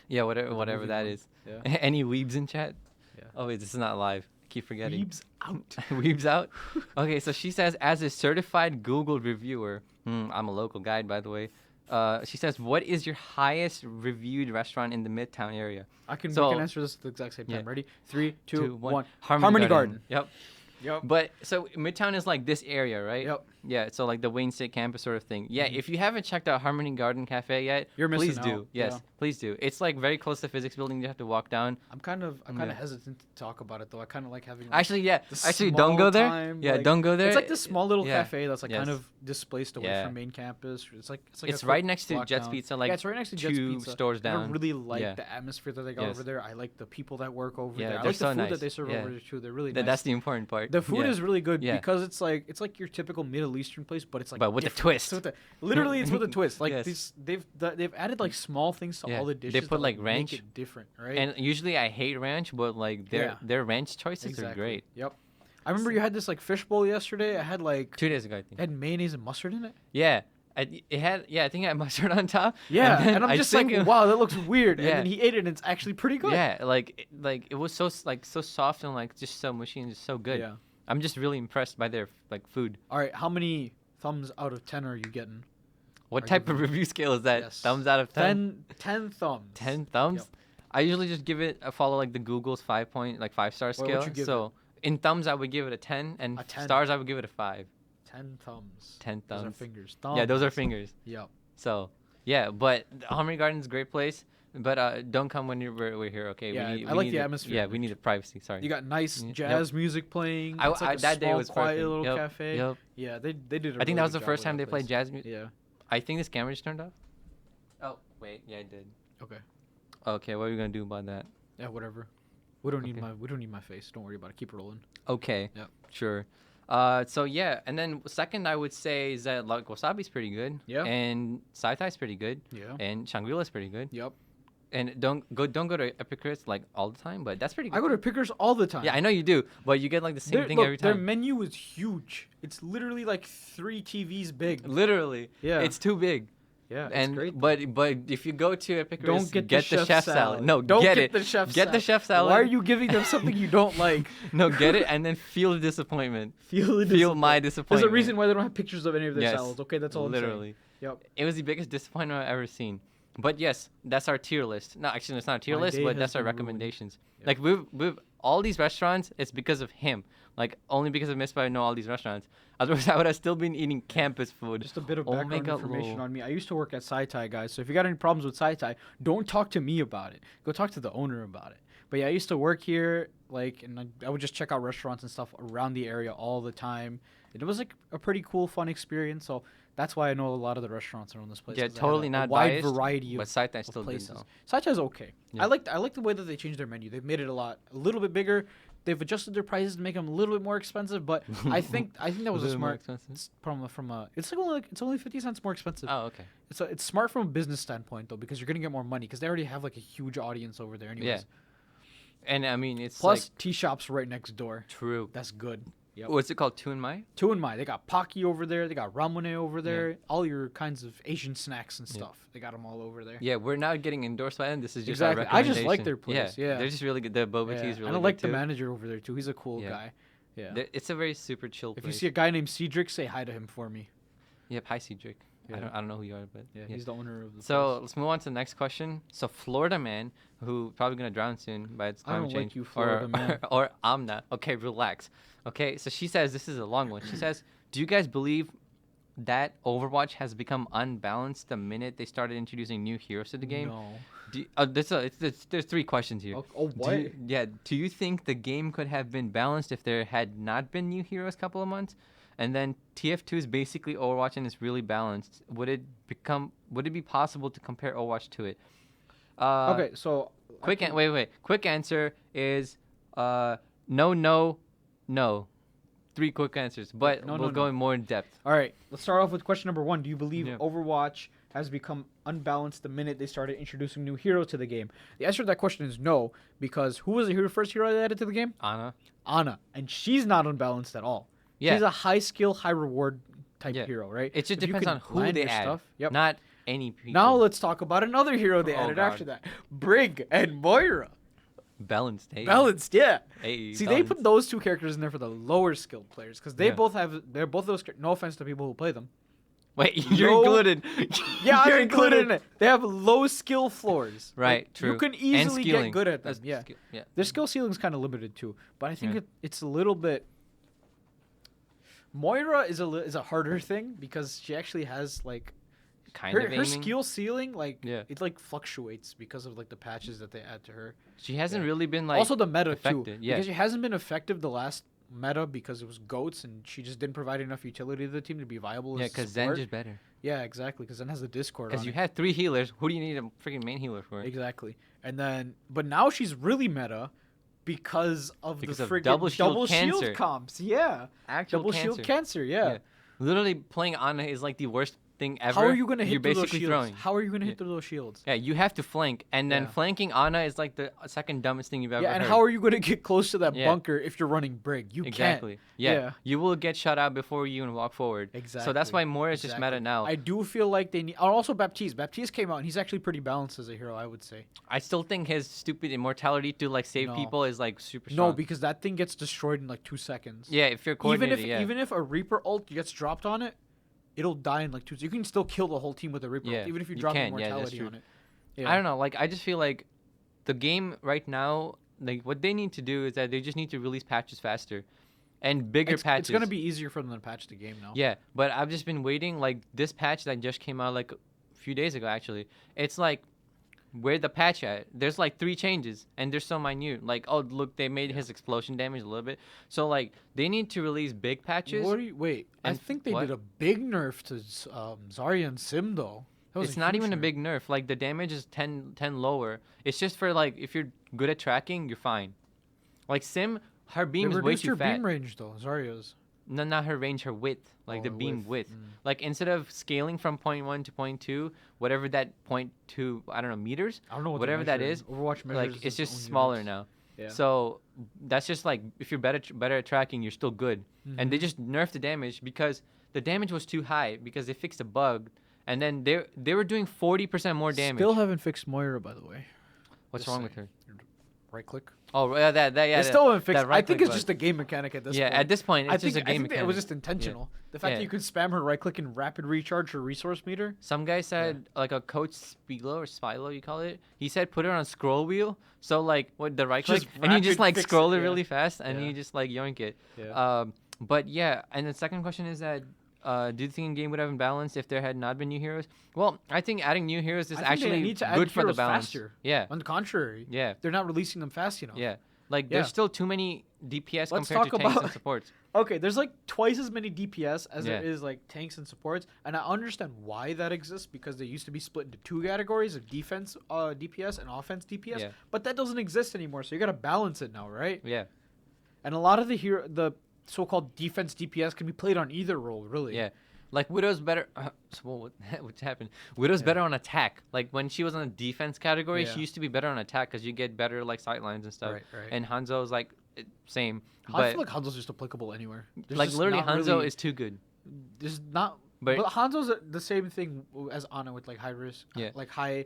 Yeah, whatever moving that on. is. Yeah. Any weebs in chat? Yeah. Oh wait, this is not live. Keep forgetting. Weebs out. Weebs out. Okay, so she says, as a certified Google reviewer, I'm a local guide, by the way. She says, what is your highest reviewed restaurant in the Midtown area? We can So- answer this at the exact same time. Yeah. Ready? 3, 2, 1. Harmony Garden. Yep. Yep. But so Midtown is like this area, right? Yep. Yeah, so like the Wayne State campus sort of thing. Yeah, Mhm. if you haven't checked out Harmony Garden Cafe yet, You're missing please do. out. Yes, Yeah. please do. It's like very close to physics building. You have to walk down. I'm kind of Yeah. hesitant to talk about it though. I kind of like having. Like, Actually, yeah. the Actually, don't small go there. time, Yeah, like- don't go there. It's like this small little Yeah. cafe that's like Yes. kind of displaced away Yeah. from main campus. It's like It's a right quick next to block Jet's down. Pizza, like yeah, it's right next to Jet's 2 Pizza. stores And down. I really like Yeah. the atmosphere that they got Yes. over there. I like the people that work over Yeah, there. I they're like so the food nice. that they serve Yeah. over there too. They're really That's nice. the important part. The food Yeah. is really good Yeah. because it's like your typical Middle Eastern place, but it's like But with a different. twist. It's with literally, it's with a twist. Like Yes. they've added like small things to Yeah. all the They dishes. put, that, like, make ranch. it different, right? And usually I hate ranch, but like Yeah. their ranch choices are exactly. great. Yep. I remember you had this like fish bowl yesterday. I had like 2 days ago, I it think. had mayonnaise and mustard in it. Yeah. It had, I think it had mustard on top. Yeah, then and I'm I just like, think it- wow, that looks weird. Yeah. And then he ate it, and it's actually pretty good. Yeah, like it was so so soft and like just so mushy and just so good. Yeah. I'm just really impressed by their like food. All right, how many thumbs out of 10 are you getting? What Are type you- of review scale is that? Yes. Thumbs out of 10? 10 thumbs. 10 thumbs? Yep. I usually just give it a follow like the Google's 5-star What scale. would you give So in thumbs I would give it a 10 and A 10. stars I would give it a 5. 10 thumbs. 10 Those are thumbs. fingers. Yeah, those are Thumbs. fingers. Yep. So, yeah, but Harmony Garden's a great place. But don't come when we're here, okay? Yeah, we I like need the atmosphere. Yeah, we need the privacy. Sorry. You got nice Yep. jazz music playing. It's like a that day small, was quiet perfect. little Yep. cafe. Yep. Yeah, they did. I think that was the first time they played jazz. jazz music. Yeah. I think this camera just turned off. Oh wait, yeah, it did. Okay. Okay, what are we gonna do about that? Yeah, whatever. We don't need Okay. my face. Don't worry about it. Keep it rolling. Okay. Yep. Sure. So yeah, and then second I would say is that like Wasabi's pretty good. Yeah. And Saitai's pretty good. Yeah. And Shangri-La's pretty good. Yep. And don't go to Epicurus like all the time, but that's pretty good. I go to Pickers all the time. Yeah, I know you do, but you get like the same thing Look, every their time. menu is huge. It's literally like 3 TVs big. Literally. Yeah. It's too big. Yeah, it's And great. but if you go to Epicurus, Don't get the the chef salad. No, don't get get it. the chef Get the salad. chef salad. Why are you giving them something you don't like? No, get it and then feel the disappointment. Feel my disappointment. There's a reason why they don't have pictures of any of their Yes, salads. Okay, that's all I'm saying. literally. Yep. It was the biggest disappointment I've ever seen. But yes, that's our tier list. No, actually, it's not a tier My list, day but has that's our been ruined. recommendations. Yeah. Like we've all these restaurants, it's because of him. Like only because of Mispa I know all these restaurants. Otherwise, I would have still been eating campus food. Just a bit of background Omega information Low. on me. I used to work at Saitai, guys. So if you got any problems with Saitai, don't talk to me about it. Go talk to the owner about it. But yeah, I used to work here, like, and I would just check out restaurants and stuff around the area all the time. And it was like a pretty cool, fun experience. So that's why I know a lot of the restaurants around this place. Yeah, 'cause they have totally a not wide biased, variety but of Saitai still good places. though. Saitai's okay. Yeah. I like the way that they changed their menu. They've made it a little bit bigger. They've adjusted their prices to make them a little bit more expensive. But I think that was a little more smart. expensive? It's from a. It's like it's only 50 cents more expensive. Oh, okay. It's smart from a business standpoint though, because you're gonna get more money because they already have like a huge audience over there anyways. Yeah. And I mean, it's Plus like tea shops right next door. true. That's good. Yep. What's it called? Tu and Mai? Two in my. They got Pocky over there. They got ramune over there. All your kinds of Asian snacks and stuff. They got them all over there. Yeah, we're not getting endorsed by them. This is just Exactly. our I just recommendation. like their place, yeah. They're just really good. The boba tea is really and I good like the too. manager over there too. He's a cool Yeah. guy. Yeah. It's a very super chill If place. you see a guy named Cedric, say hi to him for me. Yep, hi Cedric. Yeah. I don't know who you are, but Yeah, he's the owner of the So place. let's move on to the next question. So Florida man, who probably gonna drown soon by its I climate don't like change, you, Florida man. or Amna. Okay, relax. Okay, so she says this is a long one. She says, "Do you guys believe that Overwatch has become unbalanced the minute they started introducing new heroes to the game?" No. There's 3 questions here. Oh, what? Do you think the game could have been balanced if there had not been new heroes couple of months? And then TF2 is basically Overwatch and it's really balanced. Would it be possible to compare Overwatch to it? Okay, so Wait. Quick answer is no. 3 quick answers, but we'll go in more in depth. All right, let's start off with question number 1. Do you believe Yeah. Overwatch has become unbalanced the minute they started introducing new heroes to the game? The answer to that question is no, because who was the first hero they added to the game? Anna. Ana, and she's not unbalanced at all. Yeah. She's a high skill, high reward type Yeah. hero, right? It just If you depends can on who land they your add, stuff- Yep. not any people. Now let's talk about another hero they Oh, added God. after that. Brig and Moira. Balanced. Hey. Balanced, yeah. Hey, See, they put those 2 characters in there for the lower skilled players because they're both those. No offense to people who play them. Wait, you're No- included. Yeah, You're I'm included in it. They have low skill floors. Right, Like, true. You can And easily get skilling. good at them. That's Yeah. yeah. Their skill ceiling's kind of limited too, but I think Yeah. it's a little bit. Moira is a harder thing because she actually has like Kind her of aiming. skill ceiling Yeah. it like fluctuates because of like the patches that they add to her. She hasn't Yeah. really been like Also the meta too, affected, yeah. because she hasn't been effective the last meta because it was goats and she just didn't provide enough utility to the team to be viable. Yeah, as a because Zen support. just better. Yeah, exactly. Because Zen has the Discord. Because on you it. had 3 healers. Who do you need a freaking main healer for? Exactly. And then, but now she's really meta because of Because the of friggin' double shield cancer. comps. Yeah. Actual Double shield cancer. Yeah. Literally playing Ana is like the worst thing ever. How are you gonna You're hit through those basically shields? throwing. How are you gonna Yeah. hit through those shields? Yeah, you have to flank, and then Yeah. flanking Ana is like the second dumbest thing you've ever Yeah, and heard. how are you gonna get close to that Yeah. bunker if you're running Brig? You Exactly. can't. Yeah. Yeah. You will get shut out before you even walk forward. Exactly. So that's why Moira is just meta Exactly. now. I do feel like they need. Oh, also, Baptiste. Baptiste came out, and he's actually pretty balanced as a hero, I would say. I still think his stupid immortality to like save No. people is like super strong. No, because that thing gets destroyed in like 2 seconds. yeah, if you're Even coordinated, if yeah. even if a Reaper ult gets dropped on it, it'll die in like 2 seconds. You can still kill the whole team with a Reaper Yeah, ult, even if you you drop can. Yeah, that's immortality true. on it. I don't know. Like I just feel like the game right now, like what they need to do is that they just need to release patches faster, and bigger patches. It's gonna be easier for them to patch the game now. Yeah, but I've just been waiting. Like this patch that just came out like a few days ago, actually. It's like where the patch at? There's like 3 changes, and they're so minute. Like, oh, look, they made his explosion damage a little bit. So, like, they need to release big patches. Wait, I And think they what? did a big nerf to Zarya and Sim, though. That was It's a not huge even a nerf. big nerf. Like, the damage is 10 lower. It's just for, like, if you're good at tracking, you're fine. Like, Sim, her They beam is way reduced too her fat. beam range, though, Zarya's. No, not her range, her width. Like, Oh, the her beam width. width. Mm. Like, instead of scaling from point 1 to point 2, whatever that point 2, I don't know, meters, I don't know what whatever that measure. is, Overwatch measures like, it's its just own smaller units. now. Yeah. So that's just like if you're better at tracking, you're still good. And they Mhm. just nerfed the damage because the damage was too high because they fixed a bug, and then they were doing 40% more damage. Still haven't fixed Moira, by the way. What's just wrong with saying. her? Right click. Oh, yeah, yeah. They that- still haven't fixed. that I think right-click it's bug. just a game mechanic at this Yeah, point. at this point, it's I just think a game that it mechanic. was just intentional. The fact Yeah. that you could spam her right click and rapid recharge her resource meter. Some guy said like a coach Spilo or Spilo, you call it. He said put it on a scroll wheel, so like what the right click, Just and you just rapid like fix scroll it, it yeah. really fast, and Yeah. you just like yoink it. Yeah. But yeah, and the second question is that do you think the game would have been balanced if there had not been new heroes? Well, I think adding new heroes is I think they actually need to add good for the heroes balance. faster. Yeah, On the contrary, yeah, they're not releasing them fast enough. yeah. Like Yeah. there's still too many DPS Let's compared to talk tanks about- and supports. Okay, there's like twice as many DPS as Yeah. there is like tanks and supports, and I understand why that exists because they used to be split into 2 categories of defense DPS and offense DPS, Yeah. but that doesn't exist anymore. So you got to balance it now, right? Yeah, And a lot of the so-called defense DPS can be played on either role, really. yeah. Like Widow's better. So what happened? Widow's Yeah. better on attack. Like when she was on the defense category, Yeah. she used to be better on attack because you get better like sight lines and stuff. Right. Right. And Hanzo's like same, I but feel like Hanzo's just applicable anywhere. There's like just literally not Hanzo really- is too good. There's not. But But Hanzo's the same thing as Ana with like high risk. Yeah. Like high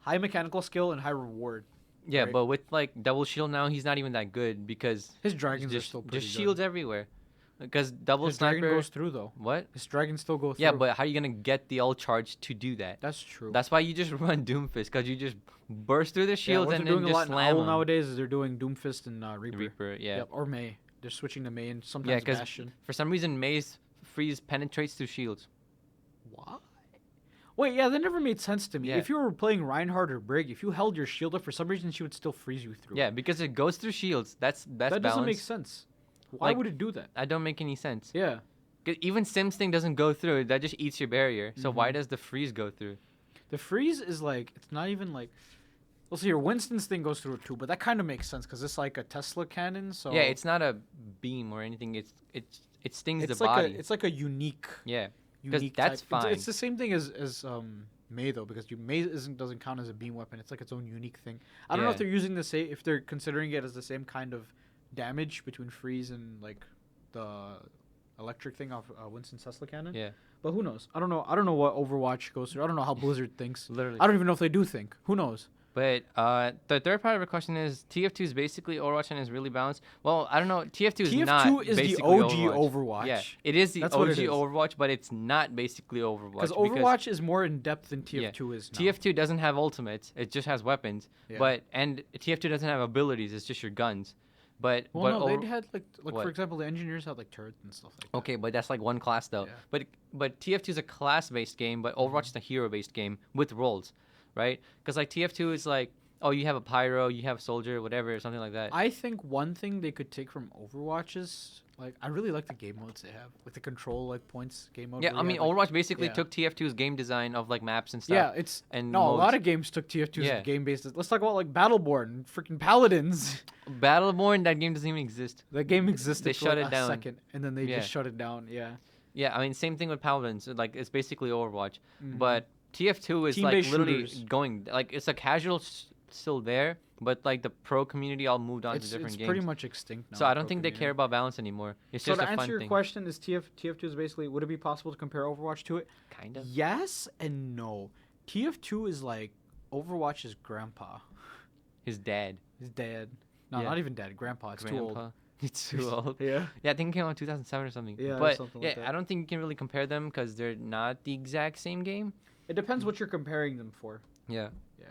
mechanical skill and high reward. yeah, right. but with like double shield now, he's not even that good because His dragons just are still pretty just good. shields everywhere. Because double His sniper. dragon goes through though. What? His dragon still goes through. Yeah, but how are you gonna get the ult charge to do that? that's true. That's why you just run Doomfist because you just burst through the yeah, shields what and they're then doing a lot just in slam Owl 'em. nowadays is they're doing Doomfist and Reaper. Reaper, yeah. Yep, or May. They're switching to May and Yeah, sometimes because Bastion. for some reason Maze freeze penetrates through shields. Why? Wait, yeah, that never made sense to me. Yeah. If you were playing Reinhardt or Brig, if you held your shield up, for some reason she would still freeze you through. Yeah, because it goes through shields. That's that doesn't make balance. sense. Why Like- would it do that? That don't make any sense. Yeah. 'Cause even Sim's thing doesn't go through. That just eats your barrier. So why Mhm. does the freeze go through? The freeze is like, it's not even like. Well, see, your Winston's thing goes through it too, but that kind of makes sense because it's like a Tesla cannon. So Yeah, it's not a beam or anything. It stings it's the like body. it's like a unique. Yeah, 'Cause Unique that's type. fine. It's the same thing as May though, because May doesn't count as a beam weapon. It's like its own unique thing. I don't know if Yeah. they're using the same, if they're considering it as the same kind of damage between freeze and like the electric thing off Winston Tesla cannon. yeah, But who knows? I don't know. I don't know what Overwatch goes through. I don't know how Blizzard thinks. literally. I don't even know if they do think. Who knows? But the third part of the question is TF2 is basically Overwatch and is really balanced. Well, I don't know. TF2 is not TF2 is the basically OG Overwatch. Yeah, it is the That's what it OG is. Overwatch, but it's not basically Overwatch. Because Overwatch is more in depth than TF2 is now. TF2 doesn't have ultimates; it just has weapons. Yeah. And TF2 doesn't have abilities; it's just your guns. But Well, no, over- they had like What? for example, the engineers had like turrets and stuff like that. okay, but that's like one class though. Yeah. But TF2 is a class-based game, but Overwatch is a hero-based game with roles, right? Because like TF2 is like, oh, you have a pyro, you have a soldier, whatever, something like that. I think one thing they could take from Overwatch is like I really like the game modes they have, like the control like points game mode. Yeah, where I you mean have, like- Overwatch basically yeah. took TF2's game design of like maps and stuff. yeah, it's and no, a lot modes. of games took TF2's Yeah. game based. Let's talk about like Battleborn, freaking Paladins. Battleborn, that game doesn't even exist. That game existed They for shut like it a down. second, and then they Yeah. just shut it down. Yeah, Yeah, I mean same thing with Paladins. Like it's basically Overwatch, Mhm. but TF2 is like Team-based literally shooters. going like it's a casual still there, but like the pro community all moved on to different it's games. pretty much extinct now. So I the don't pro think they community. care about balance anymore. It's So just to a answer fun your thing. question, is TF2 is basically, would it be possible to compare Overwatch to it? Kind of. Yes and no. TF2 is like Overwatch's grandpa, His dad. his dad. No, Yeah. not even dad. Grandpa. It's too old. Grandpa. It's too old. Yeah. Yeah, I think it came out in 2007 or something. Yeah, or but something yeah, like that. I don't think you can really compare them because they're not the exact same game. It depends what you're comparing them for. Yeah. Yeah.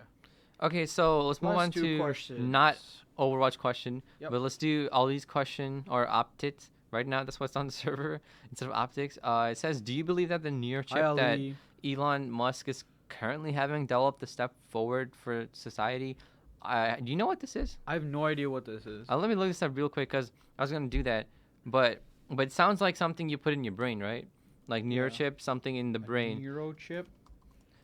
Okay, so let's move Last on two to questions. not Overwatch question, Yep. but let's do Ollie's question or optics. Right now, that's what's on the server instead of optics. It says, do you believe that the New York Hi, chip that Ali. Elon Musk is currently haven't developed a step forward for society. Do you know what this is? I have no idea what this is. Let me look this up real quick because I was gonna do that, but it sounds like something you put in your brain, right? Like neurochip, something in the brain. Neurochip.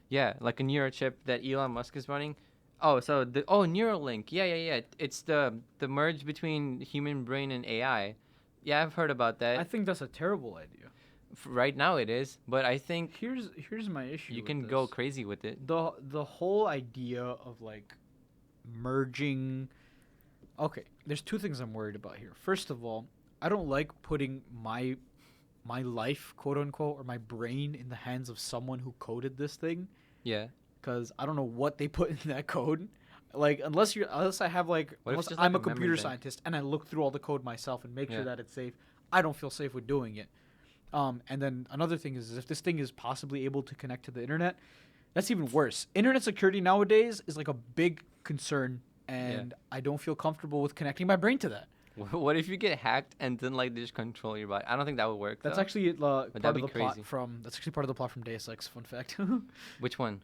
Yeah, like a neurochip that Elon Musk is running. Oh, so Neuralink. Yeah. It's the merge between human brain and AI. Yeah, I've heard about that. I think that's a terrible idea. Right now it is, but I think Here's my issue. you with can this. go crazy with it. The whole idea of like merging. Okay, there's two things I'm worried about here. First of all, I don't like putting my life, quote unquote, or my brain in the hands of someone who coded this thing. Yeah. Because I don't know what they put in that code. Like unless I have like What if unless it's just I'm like a a memory computer bank? scientist and I look through all the code myself and make Yeah. sure that it's safe, I don't feel safe with doing it. And then another thing is if this thing is possibly able to connect to the internet, that's even worse. Internet security nowadays is like a big concern, and I don't feel comfortable with connecting my brain to that. What if you get hacked and then like they just control your body? I don't think that would work. That's though. actually part that'd of be the plot crazy. from. That's actually part of the plot from Deus Ex. Fun fact. Which one?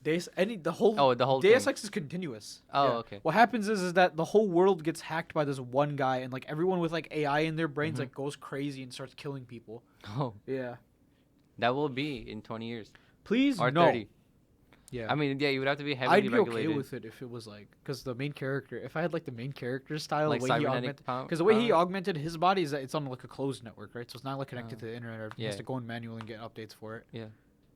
The whole Deus thing. Ex is continuous. Oh, okay. What happens is that the whole world gets hacked by this one guy, and like everyone with like AI in their brains like goes crazy and starts killing people. Oh, Yeah. that will be in 20 years Please or no. 30. Yeah. I mean, yeah, you would have to be heavily I'd be regulated. okay with it if it was like, because the main character, if I had like the main character style, Like the way he cybernetic augmented, power. because the way he augmented his body is that it's on like a closed network, right? So it's not like connected Oh. to the internet, or he has Yeah. to go in manually and get updates for it. Yeah.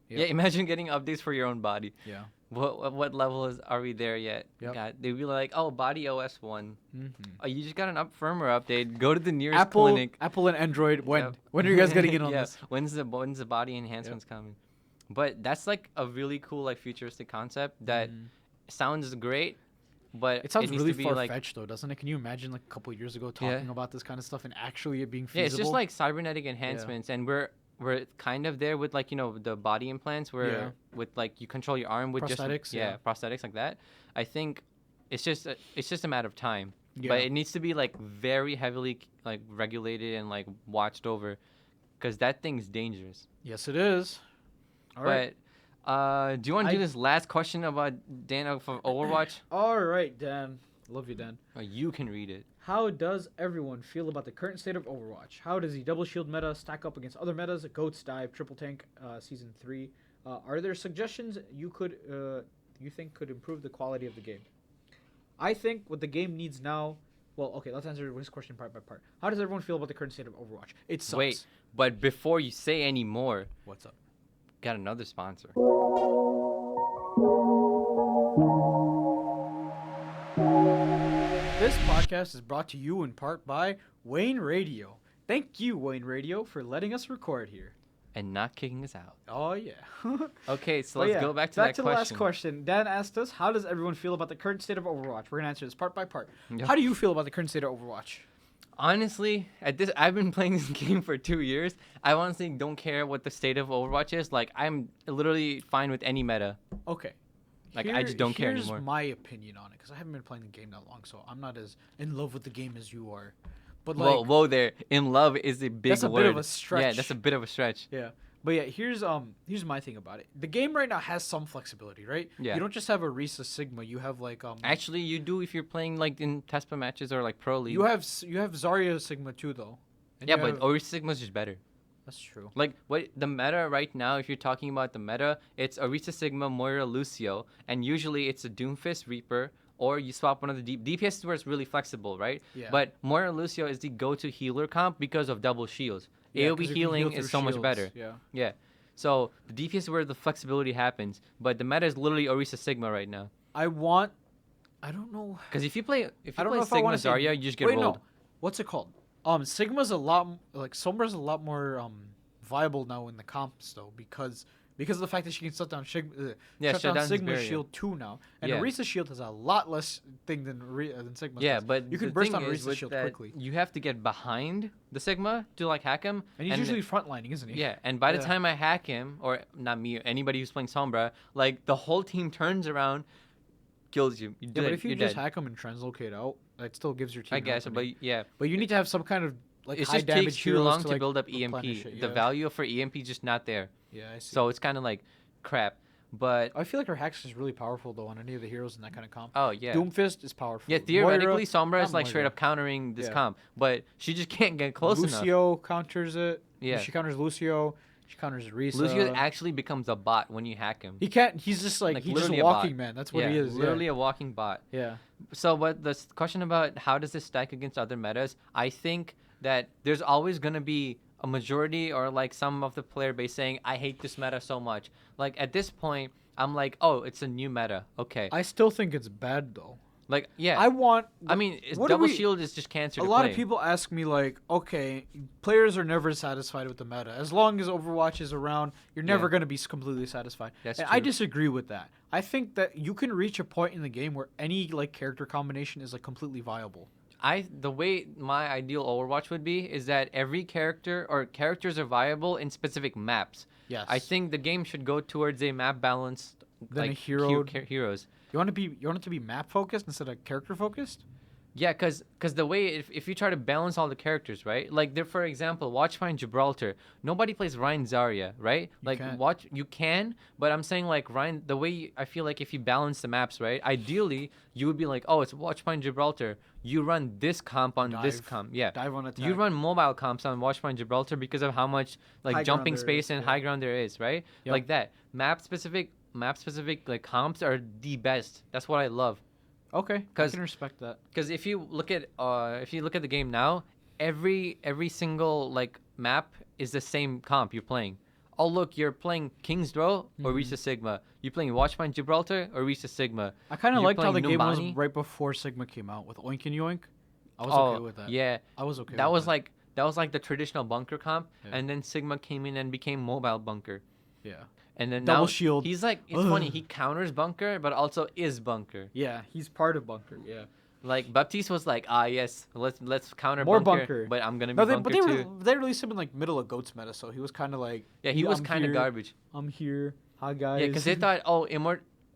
Yep. Yeah, imagine getting updates for your own body. Yeah. What level are we there yet? Yep. God, they'd be like, oh, body OS 1. Mm-hmm. Oh, you just got an firmware update. Go to the nearest Apple clinic. and Android. When Yep. when are you guys getting in on Yeah, this? When's the body enhancements coming? But that's like a really cool like futuristic concept that sounds great, but It sounds needs really to be far like fetched though, doesn't it? Can you imagine like a couple years ago talking about this kind of stuff and actually it being feasible? yeah, it's just like cybernetic enhancements, and we're kind of there with like the body implants where with like you control your arm with Prosthetics, just prosthetics like that. I think it's just a matter of time, Yeah. but it needs to be like very heavily like regulated and like watched over, because that thing's dangerous. Yes, it is. All right. But do you want to do this last question about Dan for Overwatch? All right, Dan. Love you, Dan. You can read it. How does everyone feel about the current state of Overwatch? How does the double shield meta stack up against other metas? Goats dive, triple tank, season 3. Are there suggestions you think could improve the quality of the game? I think what the game needs now. Well, okay, let's answer this question part by part. How does everyone feel about the current state of Overwatch? It sucks. Wait, but before you say any more, What's up? got another sponsor. This podcast is brought to you in part by Wayne Radio. Thank you, Wayne Radio, for letting us record here. And not kicking us out. Oh, yeah. Okay, so But let's yeah, go back to that the question. last question. Dan asked us, how does everyone feel about the current state of Overwatch? We're going to answer this part by part. Yep. How do you feel about the current state of Overwatch? Honestly, I've been playing this game for 2 years. I honestly don't care what the state of Overwatch is. Like, I'm literally fine with any meta. Okay. Like, I just don't care here's anymore. my opinion on it, because I haven't been playing the game that long, so I'm not as in love with the game as you are. But like, Whoa there. In love is a big that's a word. bit of a stretch. Yeah, that's a bit of a stretch. Yeah. But yeah, here's my thing about it. The game right now has some flexibility, right? Yeah. You don't just have a Risa Sigma. You have like Actually, you do if you're playing like in TESPA matches or like Pro League. you have Zarya Sigma too, though. And yeah, you but have- Ori Sigma's just better. that's true. Like what the meta right now, if you're talking about the meta, it's Orisa Sigma, Moira, Lucio, and usually it's a Doomfist Reaper, or you swap one of the DPS is where it's really flexible, right? Yeah. But Moira Lucio is the go-to healer comp because of double shields. Yeah, 'cause AoE you can healing heal is through so much shields, better. Yeah. Yeah. So the DPS is where the flexibility happens, but the meta is literally Orisa Sigma right now. I don't know. Because if you play I don't know if I Sigma want to say. Zarya, you just get Wait, rolled. no. What's it called? Sigma's a lot like Sombra's a lot more viable now in the comps though, because of the fact that she can shut down Yeah, shut shut down down Sigma's barrier. shield too now, and Yeah. Orisa's shield has a lot less thing than Sigma's. Yeah, does. but you the can burst thing on is Orisa's with shield that, quickly, you have to get behind the Sigma to like hack him. and he's usually frontlining, isn't he? Yeah, and by the Yeah. time I hack him, or not me, anybody who's playing Sombra, like the whole team turns around, kills you. Yeah, but if you you're just dead. hack him and translocate out, it still gives your team. I guess, company. but yeah, But you need to have some kind of like it high just damage takes too heroes long to like, build up EMP. replenish it, The yeah. value for EMP is just not there. Yeah, I see. So it's kind of like crap. But I feel like her hacks is really powerful though on any of the heroes in that kind of comp. oh yeah. Doomfist is powerful. Yeah, theoretically, Moira, Sombra is not like straight Moira. up countering this Yeah. comp, but she just can't get close enough. Lucio counters it. Yeah. She counters Lucio. She counters Risa. Lucio actually becomes a bot when you hack him. He can't. He's just like he's just literally a a bot. walking man. That's what yeah, he is. literally a walking bot. Yeah. So, what the question about how does this stack against other metas? I think that there's always gonna be a majority or like some of the player base saying, "I hate this meta so much." Like at this point, I'm like, "Oh, it's a new meta. Okay." I still think it's bad though. Like yeah. I mean, it's what do double we- shield is just cancer. A to lot play. of people ask me like, okay, players are never satisfied with the meta. As long as Overwatch is around, you're never Yeah. going to be completely satisfied. That's and I true. disagree with that. I think that you can reach a point in the game where any like character combination is like completely viable. The way my ideal Overwatch would be is that every character or characters are viable in specific maps. Yes. I think the game should go towards a map balanced Then a like hero- heroes. You want it to be map focused instead of character focused? Yeah, cause the way if you try to balance all the characters, right? Like there, for example, watch Ryan Gibraltar. Nobody plays Ryan Zarya, right? Like can't. watch you can, but I'm saying like Ryan. The way I feel like if you balance the maps, right? Ideally, you would be like, oh, it's watch Ryan Gibraltar. You run this comp on this Dive. comp, yeah. Dive on attack. You run mobile comps on Watch Ryan Gibraltar because of how much like High jumping ground there space is, and yeah. high ground there is, right? Yep. Like that. Map specific like comps are the best. That's what I love. Okay. I 'Cause- can respect that. Because if you look at the game now, every single like map is the same comp you're playing. Oh look, you're playing King's Row or Risa Sigma. You're playing Watchman Gibraltar or Risa Sigma. I kind of You're liked how the playing game was Numbani? right before Sigma came out with Oink and Yoink. I was Oh okay with that. yeah, I was okay. that with was like the traditional bunker comp, Yeah. and then Sigma came in and became mobile bunker. yeah. And then Double now shield. he's like it's funny. He counters bunker, but also is bunker. Yeah, he's part of bunker. Yeah. Like Baptiste was like, yes, let's counter More bunker, bunker. but I'm gonna be No, bunker too. they released him in like middle of Goats meta, so he was kind of like. Yeah, he was I'm kind of here, garbage. I'm here. Hi guys. Yeah, because they thought,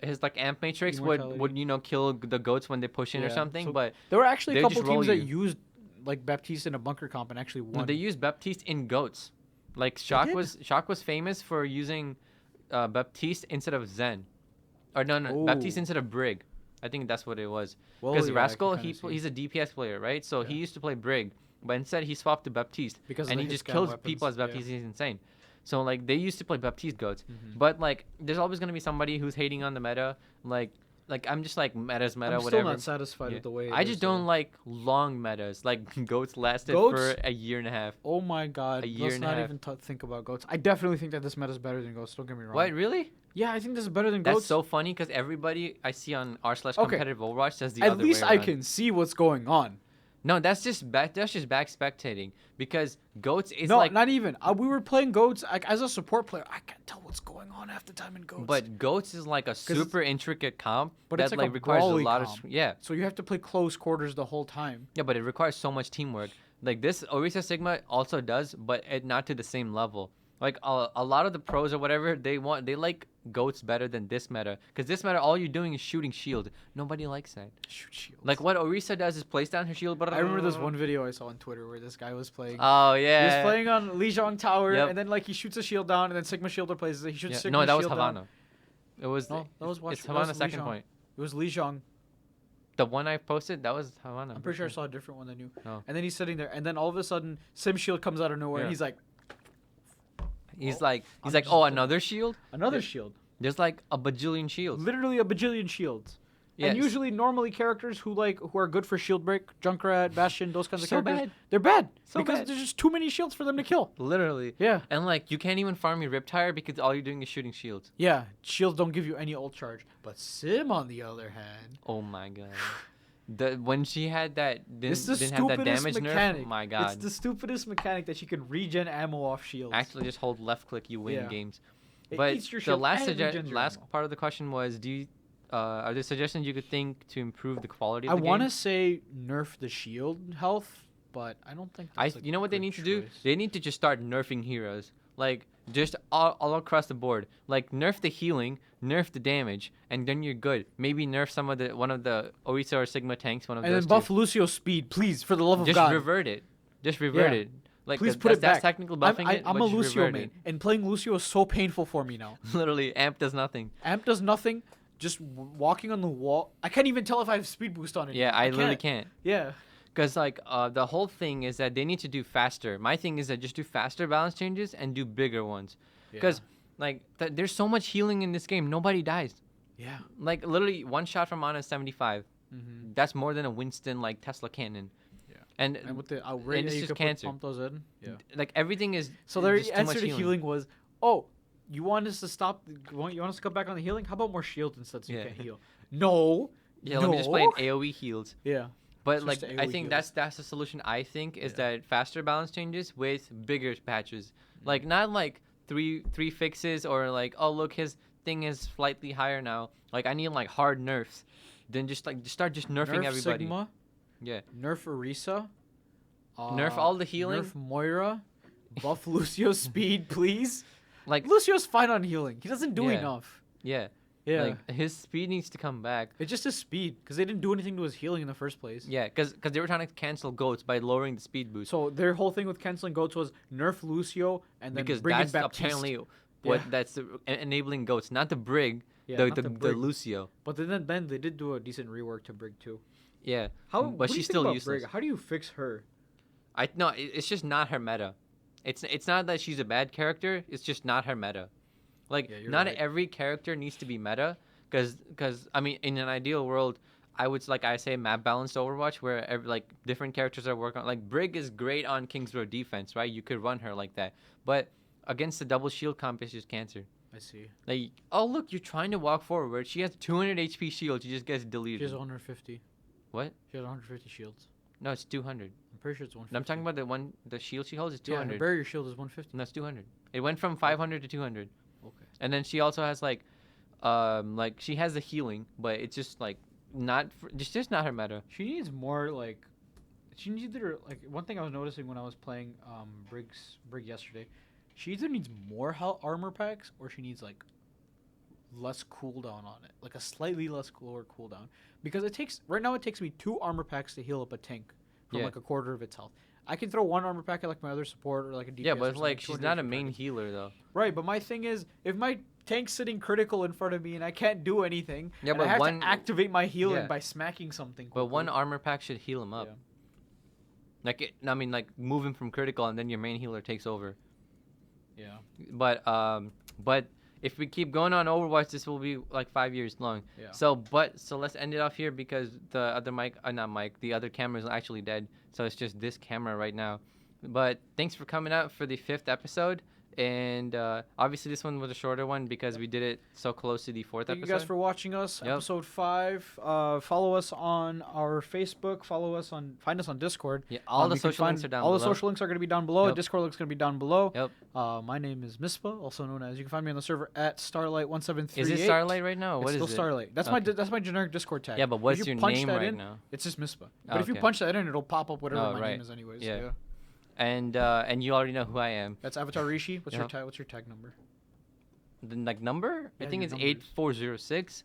his like amp matrix would Immortality. kill the goats when they push in or Yeah, something. so But there were actually a they couple just roll teams that you. used like Baptiste in a bunker comp and actually won. no, they used Baptiste in goats. Like Shock did? was famous for using Baptiste instead of Zen, or no Oh. Baptiste instead of Brig. I think that's what it was. Well, Because yeah, I can Rascal kinda see. he's a DPS player, right? So he Yeah. used to play Brig, but instead he swapped to Baptiste, Because of and the he hit just scan kills weapons, people as yeah. Baptiste. He's insane. So like they used to play Baptiste goats, Mhm. but like there's always gonna be somebody who's hating on the meta. Like I'm just like meta's meta, I'm still whatever. not satisfied Yeah. with the way. I just don't like long metas. Like goats lasted Goats? for a year and a half. Oh my god! A year Let's and a not half. even think about Goats. I definitely think that this meta is better than Goats. Don't get me wrong. What really? Yeah, I think this is better than That's Goats. so funny because everybody I see on r/slash Okay. competitive Overwatch says the At other least way I around. can see what's going on. No, that's just back spectating because goats is No, like. not even. We were playing Goats as a support player. I can't tell what's going on half the time in Goats. But goats is like a super intricate comp But that it's like a requires a brawly lot of comp. yeah. so you have to play close quarters the whole time. Yeah, but it requires so much teamwork. Like this Orisa Sigma also does, but not to the same level. Like a lot of the pros or whatever, they like goats better than this meta. Because this meta, all you're doing is shooting shield. Nobody likes that. Shoot shields. Like what Orisa does is place down her shield. I remember this one video I saw on Twitter where this guy was playing. Oh He yeah. was playing on Lijiang Tower, Yep. and then like he shoots a shield down, and then Sigma shield replaces it. He shoots Yeah. Sigma No, that was shield down. Havana. It was. No, that was It's that Havana was second Lijiang. point. It was Lijiang. The one I posted, that was Havana. I'm pretty sure I saw a different one than you. Oh. And then he's sitting there, and then all of a sudden, Sim shield comes out of nowhere, Yeah. and he's like, He's Oh, like, I'm just oh, gonna- another shield. another Yeah. shield. There's like a bajillion shields. Literally a bajillion shields. And Yes. usually, normally characters who are good for shield break, Junkrat, Bastion, those kinds of So characters, bad. they're bad So because bad. there's just too many shields for them to kill. Literally. Yeah, And like you can't even farm your Riptire because all you're doing is shooting shields. yeah. Shields don't give you any ult charge, but Sim, on the other hand, Oh my god. When she had that it's the didn't have that stupidest damage nerf. mechanic. Oh my It's god. the stupidest mechanic that she can regen ammo off shields. Actually, just hold left click, you win Yeah. games. It But eats your the shield last and regens your last ammo. part of the question was, are there suggestions you could think to improve the quality of I the game? want to say nerf the shield health, but I don't think. That's You know what they good need to do? choice. They need to just start nerfing heroes. Like just all across the board. Like nerf the healing, nerf the damage, and then you're good. Maybe nerf one of the Orisa or Sigma tanks, one of And those then buff two. Lucio's speed, please, for the love of Just God. revert it. Just revert Yeah. it. Like Please put it that's back. technical buffing. I'm a Lucio main, and playing Lucio is so painful for me now. Literally, amp does nothing. Amp does nothing. Just walking on the wall. I can't even tell if I have speed boost on it. Yeah, I literally can't. Yeah. Because like the whole thing is that they need to do faster. My thing is that just do faster balance changes and do bigger ones. Because like there's so much healing in this game. Nobody dies. Yeah. Like literally one shot from Ana is 75. Mm-hmm. That's more than a Winston like Tesla cannon. Yeah. And with the and it's you just could cancer. pump those in. Yeah. Like everything is. So their just too answer much to healing was, "Oh, you want us to stop? You want us to cut back on the healing? How about more shields instead so you can't heal?" No. Yeah, let me just play an AOE heals. Yeah. But Switch like to I AoE think heals. that's the solution. I think is that faster balance changes with bigger patches. Like not like three fixes or like, oh look, his thing is slightly higher now. Like I need like hard nerfs. Then just start nerfing Nerf everybody. Sigma. Yeah. Nerf Orisa. Nerf all the healing. Nerf Moira. Buff Lucio's speed, please. Like Lucio's fine on healing. He doesn't do Yeah. enough. yeah. Yeah. Like his speed needs to come back. It's just his speed, because they didn't do anything to his healing in the first place. Yeah, because they were trying to cancel goats by lowering the speed boost. So their whole thing with canceling goats was nerf Lucio and then Because bring in that's Baptiste. apparently what Yeah. that's enabling goats, not the Brig, Yeah, not the Brig. Lucio. But then they did do a decent rework to Brig too. Yeah. How? But what do you she's think still about useless. Brig? How do you fix her? It's just not her meta. It's not that she's a bad character. It's just not her meta. Like Yeah, you're not right. every character needs to be meta. Because I mean, in an ideal world, I would like I say map balanced Overwatch where like different characters are working on. Like Brig is great on King's Road defense, right? You could run her like that. But against the double shield comp, it's just cancer. I see. Like, oh look, you're trying to walk forward. She has 200 HP shield. She just gets She deleted. has 150. What? She has 150 shields. No, it's 200. I'm pretty sure it's 150. No, I'm talking about the shield she holds is Yeah, 200. her barrier shield is 150. No, it's 200. It went from 500 to 200. Okay. And then she also has like she has the healing, but it's just like it's just not her meta. She needs more like. She needs either like one thing I was noticing when I was playing Brig yesterday. She either needs more armor packs or she needs like less cooldown on it, like a slightly lower cooldown, because it takes me 2 armor packs to heal up a tank from like a quarter of its health. I can throw 1 armor pack at like my other support or like a DPS. Yeah, or but something, like she's 200 not a different main targets. healer though. Right, but my thing is, if my tank's sitting critical in front of me and I can't do anything, Yeah, and but I have one- to activate my healing yeah. by smacking something. But one quickly. armor pack should heal him up. Yeah. Like move him from critical and then your main healer takes over. Yeah. But if we keep going on Overwatch, this will be like 5 years long. Yeah. So let's end it off here because the other the other camera is actually dead. So it's just this camera right now. But thanks for coming out for the 5th episode. And obviously this one was a shorter one because we did it so close to the 4th Thank episode. you guys for watching us. Yep. Episode 5. Follow us on our Facebook. Find us on Discord. Yeah, all the you can social links find- are down all below. the social links are going to be down below. Yep. Discord links going to be down below. Yep. My name is Mispa, also known as. You can find me on the server at Starlight1738. Is it Starlight right now? It's What is still it? Starlight. That's Okay. my generic Discord tag. Yeah, but what's If you your punch name that right in, now? It's just Mispa. But if you Okay. punch that in, it'll pop up whatever Oh, my right. name is, anyways. Yeah. Yeah. And you already know who I am. That's Avatar Rishi. What's your Yep. tag? What's your tag number? The number? I Yeah, think your it's numbers. 8406.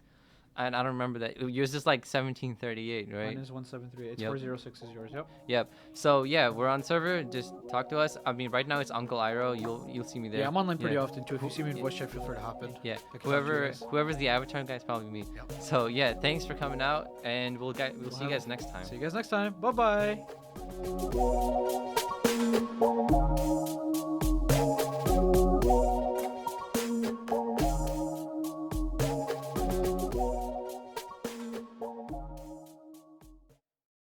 And I don't remember that. Yours is like 1738, right? Mine is 1738. It's Yep. 406 is yours. Yep. Yep. So yeah, we're on server. Just talk to us. I mean, right now it's Uncle Iro. You'll see me there. Yeah, I'm online pretty Yeah. often too. If you see me in voice chat, feel free to hop in. Yeah. I can talk to you guys. Whoever's the avatar guy is probably me. Yep. So yeah, thanks for coming out, and we'll see you guys next time. See you guys next time. Bye bye.